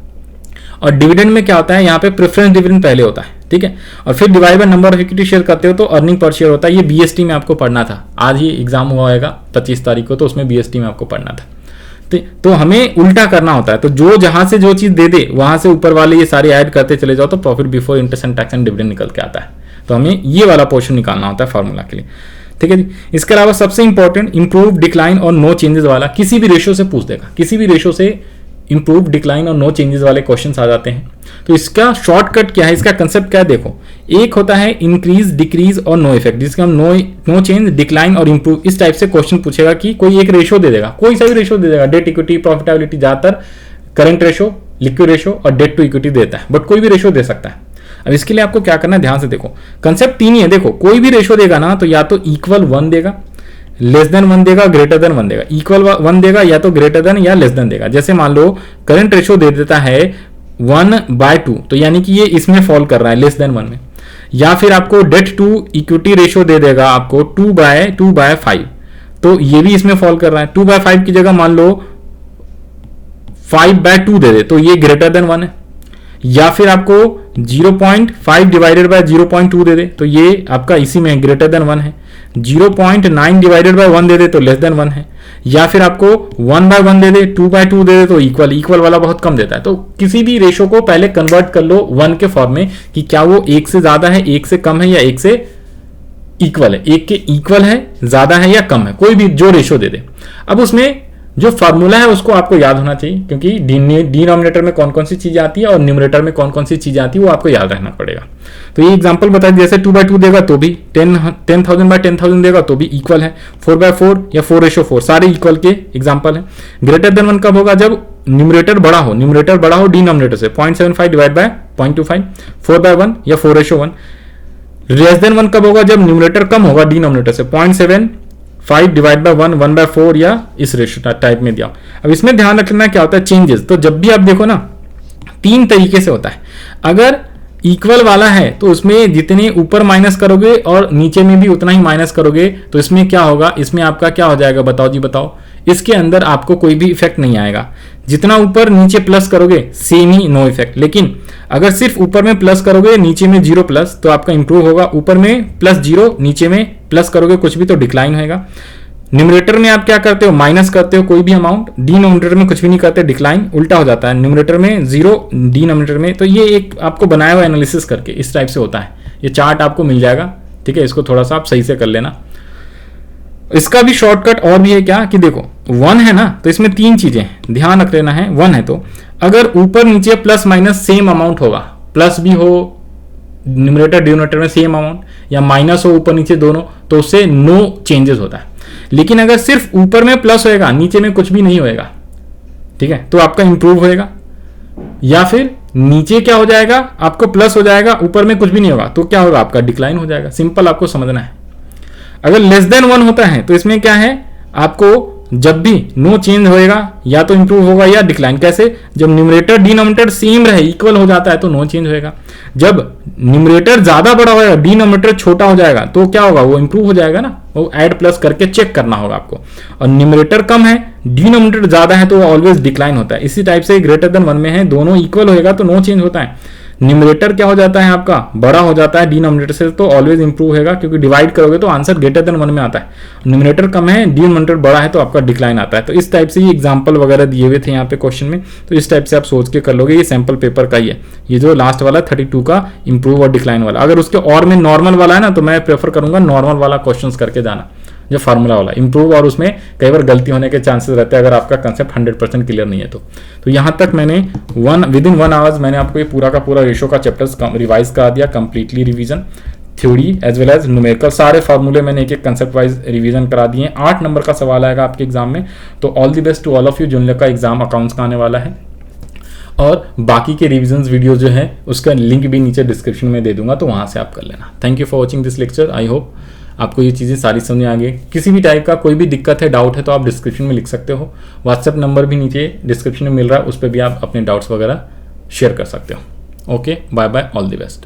और डिविडेंड में क्या होता है, यहाँ पे प्रेफरेंस डिविडेंड पहले होता है, ठीक है। और फिर divide by number of equity share करते हो तो अर्निंग पर शेयर होता है। ये बीएसटी में आपको पढ़ना था, आज ही एग्जाम हुआ होगा 25 तारीख को, तो उसमें बीएसटी में आपको पढ़ना था। तो हमें उल्टा करना होता है, तो जो जहां से जो चीज दे दे वहां से ऊपर वाले ये सारे ऐड करते चले जाओ तो profit before interest and tax and dividend निकल के आता है। तो हमें ये वाला पोर्शन निकालना होता है फॉर्मूला के लिए, ठीक है जी। इसके अलावा सबसे इंपॉर्टेंट इंप्रूव, डिक्लाइन और नो चेंजेस वाला किसी भी रेशियो से पूछ देगा, किसी भी रेशियो से इंप्रूव, डिक्लाइन और नो चेंजेस वाले क्वेश्चंस आ जाते हैं। तो इसका शॉर्टकट क्या है, इसका कंसेप्ट क्या है, देखो एक होता है इंक्रीज, डिक्रीज और नो इफेक्ट, जिसका हम नो चेंज, डिक्लाइन और इंप्रूव, इस टाइप से क्वेश्चन पूछेगा कि कोई एक रेशियो दे देगा, कोई सा भी रेशियो दे देगा, डेट इक्विटी, प्रॉफिटेबिलिटी, ज्यादातर करंट रेशियो, लिक्विड रेशियो और डेट टू इक्विटी देता है, बट कोई भी रेशियो दे सकता है। अब इसके लिए आपको क्या करना है, ध्यान से देखो, कंसेप्ट तीन ही है। देखो कोई भी रेशियो देगा ना तो या तो इक्वल 1 देगा, लेस देन 1 देगा, ग्रेटर देन 1 देगा, इक्वल 1 देगा या तो ग्रेटर देन या लेस देन देगा। जैसे मान लो करंट रेशियो दे देता है 1/2, तो यानी कि ये इसमें फॉल कर रहा है लेस देन 1 में। या फिर आपको डेट टू इक्विटी रेशियो दे देगा आपको 2/5, तो ये भी इसमें फॉल कर रहा है। 2/5 की जगह मान लो 5/2 दे दे तो ये ग्रेटर देन 1 है। या फिर आपको 0.5 डिवाइडेड बाय 0.2 दे दे तो ये आपका इसी में ग्रेटर देन 1 है। 0.9 डिवाइडेड बाय 1 दे दे तो लेस देन 1 है। या फिर आपको 1/1 दे दे, 2/2 दे दे तो इक्वल वाला बहुत कम देता है। तो किसी भी रेशो को पहले कन्वर्ट कर लो 1 के फॉर्म में कि क्या वो 1 से ज्यादा है, 1 से कम है या 1 से इक्वल है, 1 के इक्वल है, ज्यादा है या कम है, कोई भी जो रेशो दे दे। अब उसमें जो फॉर्मूला है उसको आपको याद होना चाहिए, क्योंकि डिनोमिनेटर में कौन कौन सी चीजें आती है और न्यूमरेटर में कौन कौन सी चीजें आती है वो आपको याद रहना पड़ेगा। तो ये एग्जांपल बता दिया, जैसे 2/2 देगा तो भी 10,000/10,000 देगा तो भी इक्वल है, 4/4 या 4:4 सारे इक्वल के एग्जांपल है। ग्रेटर देन 1 कब होगा, जब न्यूमरेटर बड़ा हो डिनोमिनेटर से, 0.75 डिवाइड बाय 0.25, 4/1 या 4:1। लेस देन 1 कब होगा, जब न्यूमरेटर कम होगा डिनोमिनेटर से, 0.75 डिवाइड बाय 1/4 या इस रेशियो टाइप में दिया। अब इसमें ध्यान रखना क्या होता है चेंजेस। तो जब भी आप देखो ना 3 तरीके से होता है। अगर इक्वल वाला है तो उसमें जितने ऊपर माइनस करोगे और नीचे में भी उतना ही माइनस करोगे तो इसमें क्या होगा, इसमें आपका क्या हो जाएगा, बताओ जी बताओ। इसके अंदर आपको कोई भी इफेक्ट नहीं आएगा। जितना ऊपर नीचे प्लस करोगे सेम ही, नो इफेक्ट। लेकिन अगर सिर्फ ऊपर में प्लस करोगे नीचे में 0 प्लस तो आपका इंप्रूव होगा। ऊपर में +0 नीचे में प्लस करोगे कुछ भी तो डिक्लाइन होगा। न्यूमरेटर में आप क्या करते हो, माइनस करते हो कोई भी अमाउंट, डिनोमिनेटर में कुछ भी नहीं करते, डिक्लाइन उल्टा हो जाता है। न्यूमरेटर में 0, डिनोमिनेटर में। तो ये एक आपको बनाया हुआ एनालिसिस करके इस टाइप से होता है। ये चार्ट आपको मिल जाएगा, ठीक है। इसको थोड़ा सा आप सही से कर लेना। इसका भी शॉर्टकट और भी है क्या कि देखो 1 है ना, तो इसमें 3 चीजें ध्यान रख लेना है। 1 है तो अगर ऊपर नीचे प्लस माइनस सेम अमाउंट होगा, प्लस भी हो न्यूमरेटर डिनोमिनेटर में सेम अमाउंट, या माइनस हो ऊपर नीचे दोनों, तो उससे नो चेंजेस होता है। लेकिन अगर सिर्फ ऊपर में प्लस होएगा नीचे में कुछ भी नहीं होएगा, ठीक है, तो आपका इंप्रूव होएगा। या फिर नीचे क्या हो जाएगा, आपको प्लस हो जाएगा, ऊपर में कुछ भी नहीं होगा, तो क्या होगा, आपका डिक्लाइन हो जाएगा। सिंपल आपको समझना है। अगर लेस देन 1 होता है तो इसमें क्या है, आपको जब भी नो चेंज होएगा या तो इंप्रूव होगा या डिक्लाइन। कैसे, जब न्यूमरेटर डिनोमिनेटर सेम रहे, इक्वल हो जाता है तो नो चेंज होएगा। जब न्यूमरेटर ज्यादा बड़ा होगा, डिनोमिनेटर छोटा हो जाएगा तो क्या होगा, वो इंप्रूव हो जाएगा ना। वो ऐड प्लस करके चेक करना होगा आपको। और न्यूमरेटर कम है डिनोमिनेटर ज्यादा है तो ऑलवेज डिक्लाइन होता है। इसी टाइप से ग्रेटर देन 1 में है, दोनों इक्वल होएगा तो नो चेंज होता है। न्यूमरेटर क्या हो जाता है आपका, बड़ा हो जाता है डिनोमिनेटर से, तो ऑलवेज इंप्रूव होगा, क्योंकि डिवाइड करोगे तो आंसर ग्रेटर देन 1 में आता है। न्यूमरेटर कम है, डिनोमिनेटर बड़ा है तो आपका डिक्लाइन आता है। तो इस टाइप से ये एग्जांपल वगैरह दिए हुए थे यहाँ पे क्वेश्चन में, तो इस टाइप से आप सोच के कर लोगे। ये सैंपल पेपर का ही है, ये जो लास्ट वाला 32 का इंप्रूव और डिक्लाइन वाला। अगर उसके और में नॉर्मल वाला है ना, तो मैं प्रेफर करूंगा नॉर्मल वाला क्वेश्चन करके जाना, जो फार्मूला वाला इंप्रूव, और उसमें कई बार गलती होने के चांसेस रहते हैं अगर आपका कंसेप्ट 100% क्लियर नहीं है तो यहाँ तक मैंने विद इन 1 आवर्स मैंने आपको ये पूरा का पूरा रेशो का चैप्टर्स रिवाइज करा दिया, completely revision, theory as well as numerical, सारे फार्मूले मैंने एक एक कंसेप्ट वाइज रिवीजन करा दिए। 8 नंबर का सवाल आएगा आपके एग्जाम में, तो all the best to all of you जिन लोग का एग्जाम अकाउंट्स का आने वाला है। और बाकी के रिविजन्स वीडियो जो है उसका लिंक भी नीचे डिस्क्रिप्शन में दे दूंगा, तो वहां से आप कर लेना। Thank you for watching this lecture. I hope आपको ये चीज़ें सारी समझ आ गई। किसी भी टाइप का कोई भी दिक्कत है, डाउट है, तो आप डिस्क्रिप्शन में लिख सकते हो। व्हाट्सएप नंबर भी नीचे डिस्क्रिप्शन में मिल रहा है, उस पर भी आप अपने डाउट्स वगैरह शेयर कर सकते हो। Okay, bye bye, all the best.